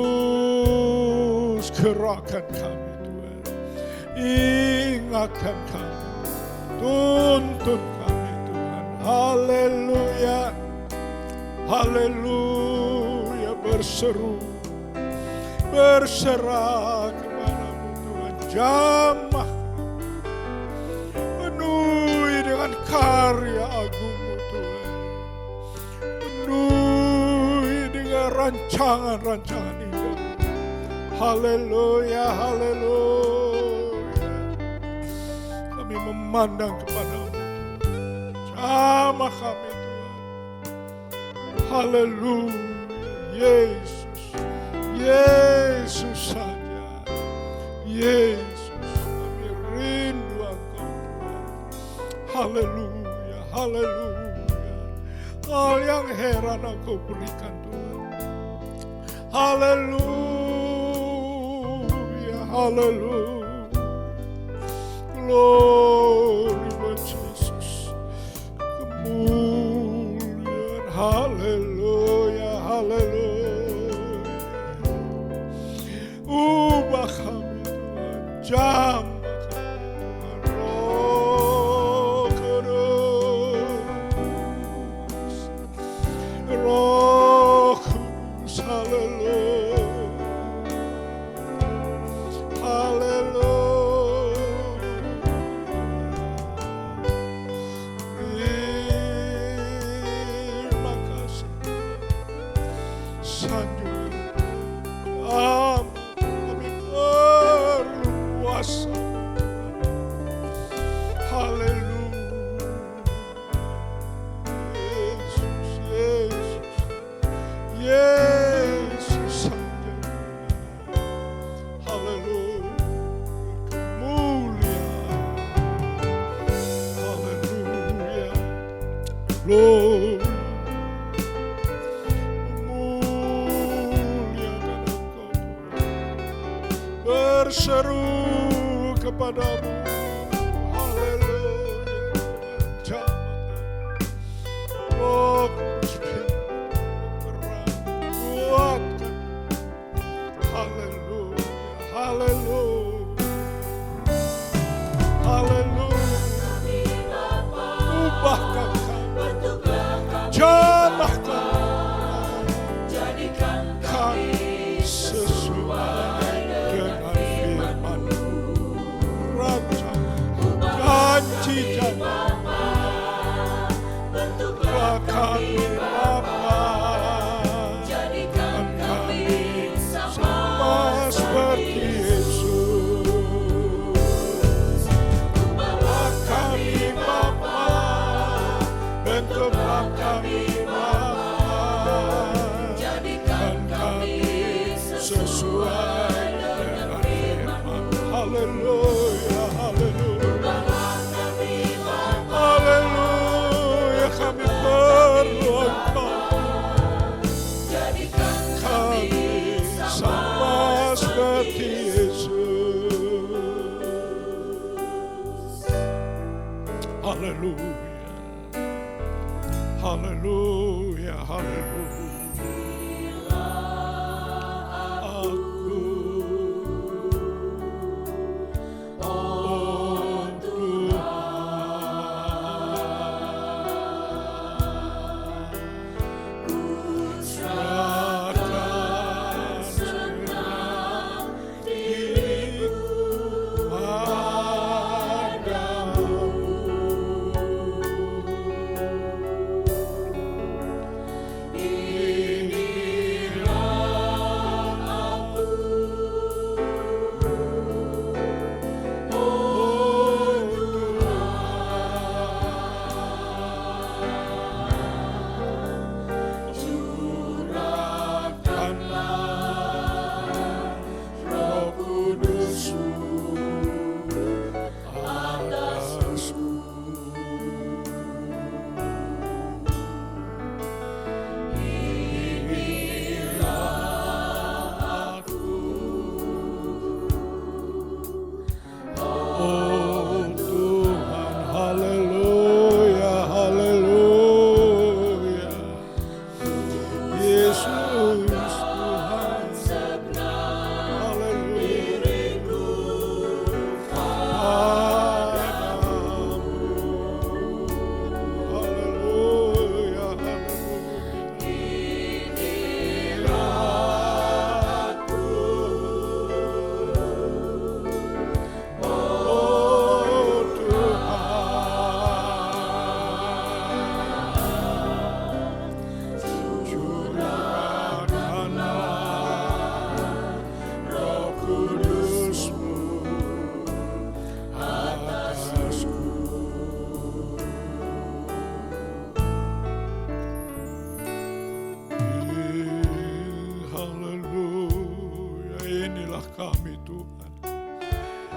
Speaker 5: Kudus gerakkan kami Tuhan. Ingatkan kami, tuntun kami Tuhan. Haleluya, haleluya, berseru, berserah kepadamu Tuhan. Jamah penuhi dengan karya agung-Mu Tuhan, penuhi dengan rancangan-rancangan indah. Haleluya, haleluya, kami memandang kepadamu, jamah kami Tuhan. Haleluya, Yesus, Yesus saja, Yesus, kami rindu Engkau Tuhan. Haleluya, haleluya, hal yang heran Engkau berikan Tuhan. Haleluya, haleluya, glory Lord Jesus, kemuliaan. Haleluya, haleluya, ubah kami Tuhan, jamah kami Tuhan. Roh Kudus, Roh Kudus, haleluya, haleluya. Terima kasih sanjung. Kami perlu kuasa, berseru kepadamu. Haleluya. Oh, kuatkan. Haleluya. Haleluya. Haleluya. Ubahkan kami. Jamahkan kami sesuai dengan firman-Mu. Raja, janji-janji kami Bapa, jadikan kami sama seperti Yesus. Ubahlah kami Bapa, bentuklah kami Bapa, jadikan kami sesuai dengan firman. Haleluya, haleluya. Haleluya, kami perlu Engkau. Kami sama seperti Yesus. Haleluya. Haleluya, haleluya. Aku, oh Tuhan, serahkan segenap diriku padamu.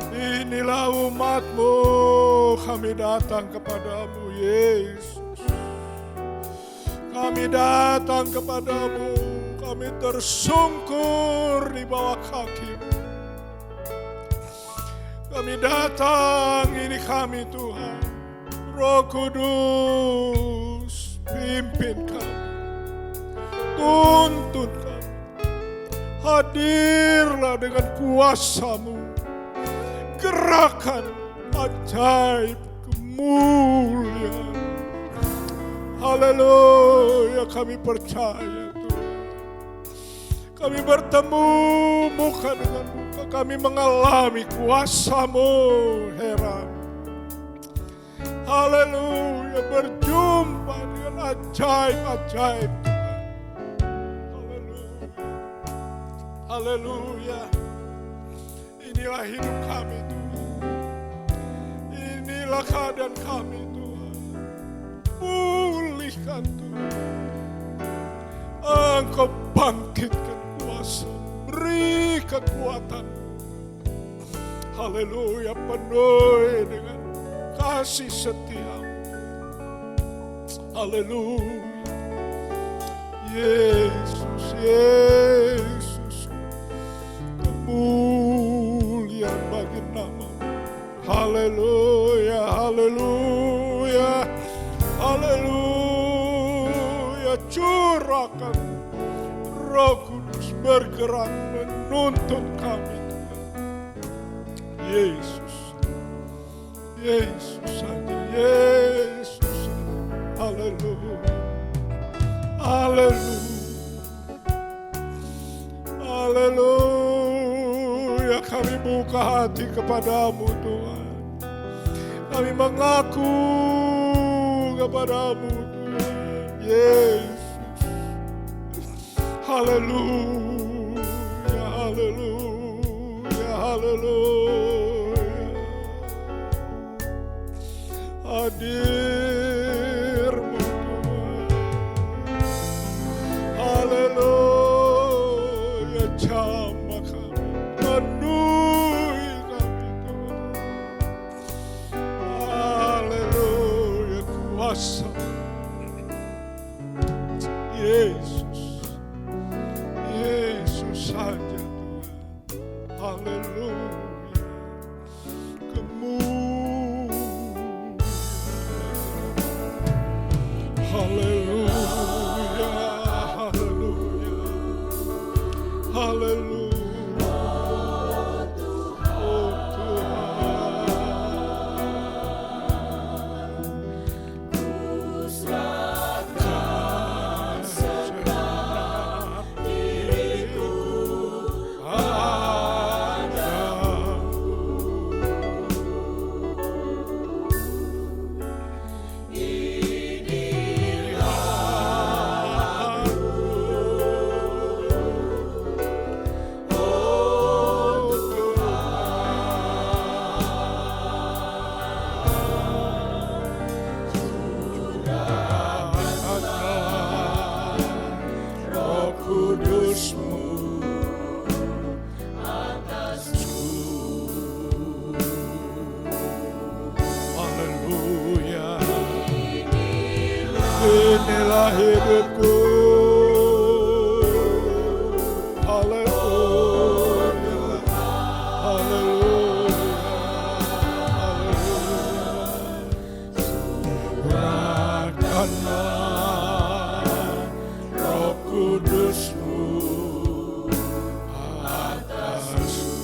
Speaker 5: Inilah umat-Mu, kami datang kepadamu Yesus. Kami datang kepadamu, kami tersungkur di bawah kaki-Mu. Kami datang, ini kami Tuhan. Roh Kudus, pimpin kami, tuntun kami. Hadirlah dengan kuasa-Mu. Gerakan ajaib kemuliaan. Haleluya, kami percaya Tuhan. Kami bertemu muka dengan muka. Kami mengalami kuasa-Mu, heran. Haleluya, berjumpa dengan ajaib-ajaib Tuhan. Haleluya. Haleluya. Inilah hidup kami Tuhan. Inilah keadaan kami Tuhan. Pulihkan Tuhan. Engkau bangkitkan kuasa. Beri kekuatan. Haleluya, penuhi dengan kasih setia-Mu. Haleluya. Yesus, Yesus. Kemuliaan Kudus bergerak menuntun kami. Yesus, Yesus saja, Yesus saja. Haleluya, haleluya, haleluya. Kami buka hati kepadamu Tuhan. Kami mengaku kepadamu Tuhan. Yesus, haleluya, haleluya, haleluya. Hadirmu Tuhan, haleluya. Jamah kami, penuhi kami Tuhan. Haleluya, kuasa Yesus, Yesus saja Tuhan. Haleluya, haleluya, haleluya, haleluya. Oh Tuhan, segenap diriku Roh Kudus-Mu atasku. Haleluya, inilah hidupku. Haleluya, haleluya, haleluya. Curahkanlah Roh Kudus-Mu atasku.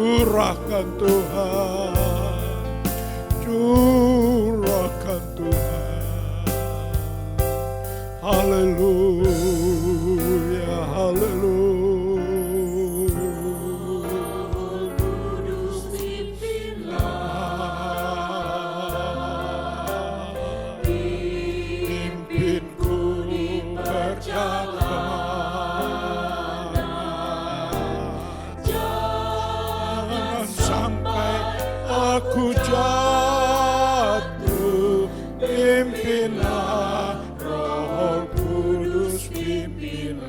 Speaker 5: Curahkan Tuhan, curahkan Tuhan. Haleluya, haleluya. Kudus pimpinlah, pimpinku berjalan. Aku jatuh, pimpinlah Roh Kudus, pimpinlah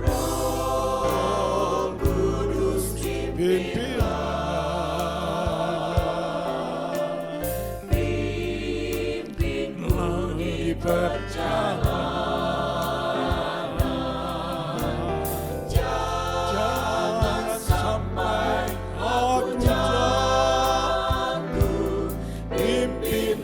Speaker 5: Roh Kudus, pimpinlah, pimpinlah di perjalanan. Pimpin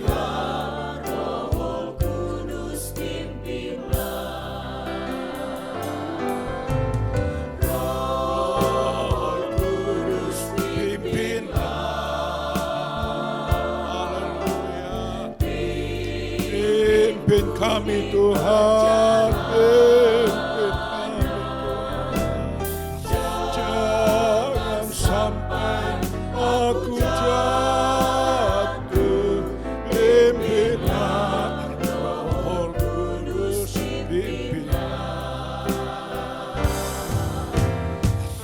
Speaker 5: kami Tuhan, pimpin kami Tuhan. Jangan sampai aku jatuh, pimpinlah Roh Kudus, pimpinlah.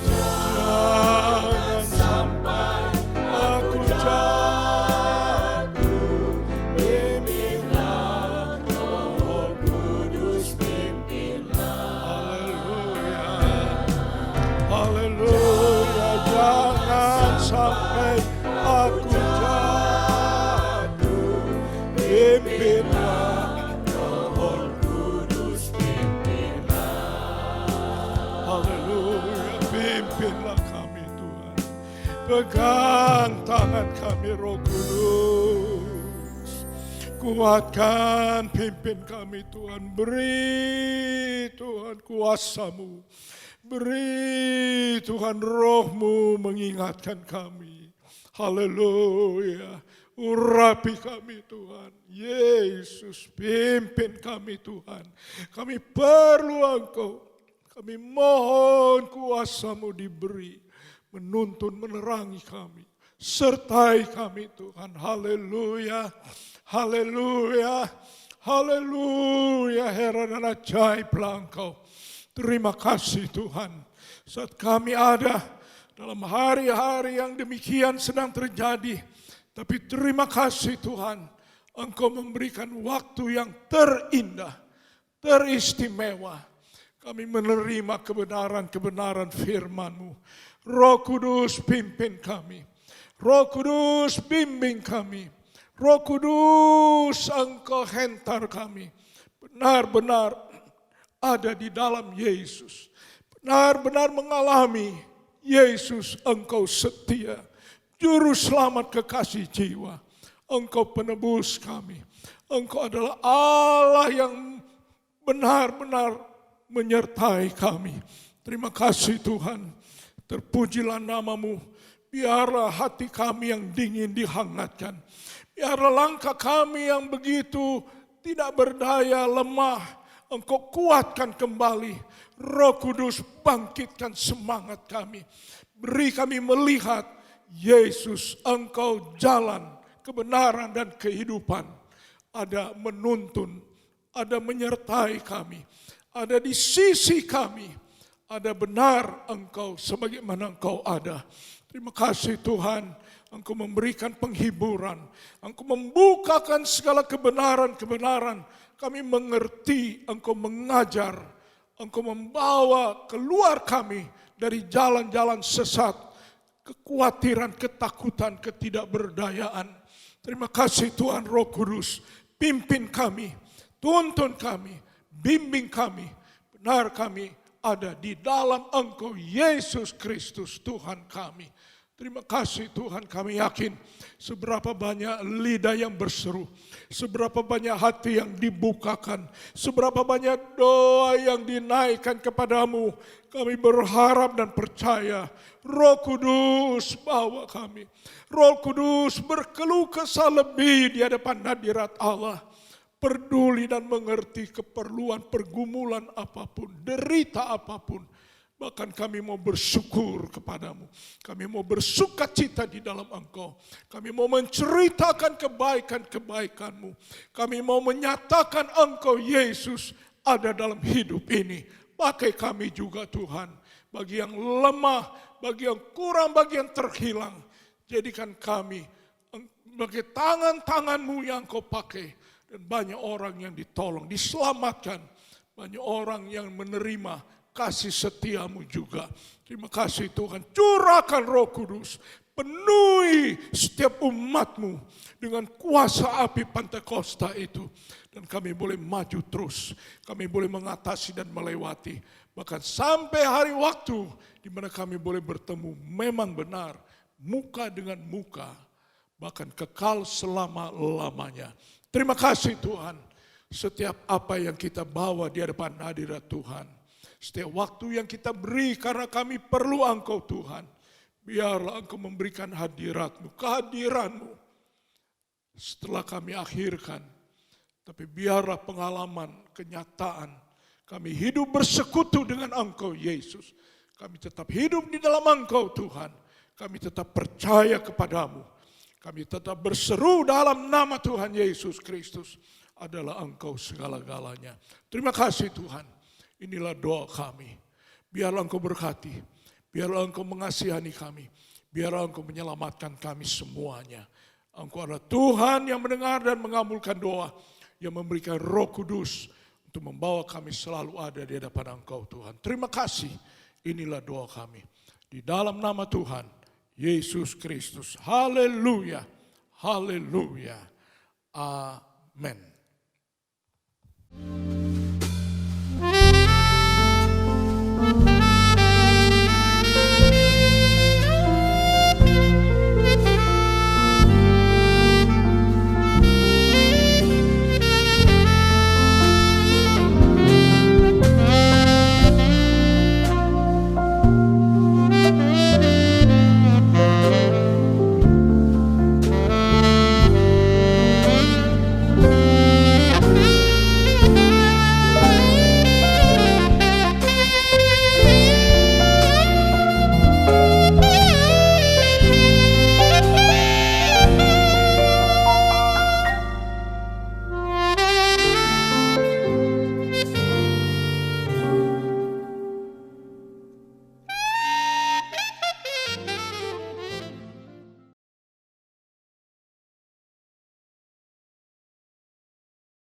Speaker 5: Jangan sampai aku jatuh, pimpinlah Roh Kudus. Pegang tangan kami Roh Kudus. Kuatkan, pimpin kami Tuhan. Beri Tuhan kuasa-Mu. Beri Tuhan Roh-Mu mengingatkan kami. Haleluya. Urapi kami Tuhan. Yesus, pimpin kami Tuhan. Kami perlu Engkau. Kami mohon kuasa-Mu diberi. Menuntun, menerangi kami. Sertai kami Tuhan. Haleluya. Haleluya. Haleluya. Heran dan ajaiblah Engkau. Terima kasih Tuhan. Saat kami ada dalam hari-hari yang demikian sedang terjadi. Tapi terima kasih Tuhan, Engkau memberikan waktu yang terindah, teristimewa. Kami menerima kebenaran-kebenaran firman-Mu. Roh Kudus pimpin kami. Roh Kudus bimbing kami. Roh Kudus Engkau hentar kami. Benar-benar ada di dalam Yesus. Benar-benar mengalami Yesus Engkau setia. Juru selamat kekasih jiwa. Engkau penebus kami. Engkau adalah Allah yang benar-benar menyertai kami. Terima kasih Tuhan. Terpujilah nama-Mu. Biarlah hati kami yang dingin dihangatkan. Biarlah langkah kami yang begitu tidak berdaya, lemah. Engkau kuatkan kembali. Roh Kudus bangkitkan semangat kami. Beri kami melihat Yesus, Engkau jalan, kebenaran dan kehidupan. Ada menuntun, ada menyertai kami, ada di sisi kami, ada benar Engkau sebagaimana Engkau ada. Terima kasih Tuhan, Engkau memberikan penghiburan, Engkau membukakan segala kebenaran-kebenaran. Kami mengerti, Engkau mengajar, Engkau membawa keluar kami dari jalan-jalan sesat, kekhawatiran, ketakutan, ketidakberdayaan. Terima kasih Tuhan Roh Kudus. Pimpin kami, tuntun kami, bimbing kami. Benar kami ada di dalam Engkau Yesus Kristus Tuhan kami. Terima kasih Tuhan, kami yakin seberapa banyak lidah yang berseru, seberapa banyak hati yang dibukakan, seberapa banyak doa yang dinaikkan kepadamu. Kami berharap dan percaya Roh Kudus bawa kami. Roh Kudus berkeluh kesah lebih di hadapan hadirat Allah. Peduli dan mengerti keperluan pergumulan apapun, derita apapun. Bahkan kami mau bersyukur kepadamu. Kami mau bersukacita di dalam Engkau. Kami mau menceritakan kebaikan-kebaikan-Mu. Kami mau menyatakan Engkau Yesus ada dalam hidup ini. Pakai kami juga Tuhan. Bagi yang lemah, bagi yang kurang, bagi yang terhilang. Jadikan kami sebagai tangan-tangan-Mu yang Kau pakai. Dan banyak orang yang ditolong, diselamatkan. Banyak orang yang menerima kasih setiamu juga. Terima kasih Tuhan. Curahkan Roh Kudus. Penuhi setiap umat-Mu dengan kuasa api Pentakosta itu. Dan kami boleh maju terus. Kami boleh mengatasi dan melewati. Bahkan sampai hari waktu di mana kami boleh bertemu memang benar. Muka dengan muka. Bahkan kekal selama-lamanya. Terima kasih Tuhan. Setiap apa yang kita bawa di hadapan hadirat Tuhan. Setiap waktu yang kita beri karena kami perlu Engkau Tuhan. Biarlah Engkau memberikan hadirat-Mu, kehadiran-Mu. Setelah kami akhirkan. Tapi biarlah pengalaman, kenyataan. Kami hidup bersekutu dengan Engkau Yesus. Kami tetap hidup di dalam Engkau Tuhan. Kami tetap percaya kepadamu. Kami tetap berseru dalam nama Tuhan Yesus Kristus. Adalah Engkau segala-galanya. Terima kasih Tuhan. Inilah doa kami. Biarlah Engkau berkati. Biarlah Engkau mengasihani kami. Biarlah Engkau menyelamatkan kami semuanya. Engkau adalah Tuhan yang mendengar dan mengabulkan doa. Yang memberikan Roh Kudus. Untuk membawa kami selalu ada di hadapan Engkau Tuhan. Terima kasih. Inilah doa kami. Di dalam nama Tuhan. Yesus Kristus. Haleluya. Haleluya. Amin.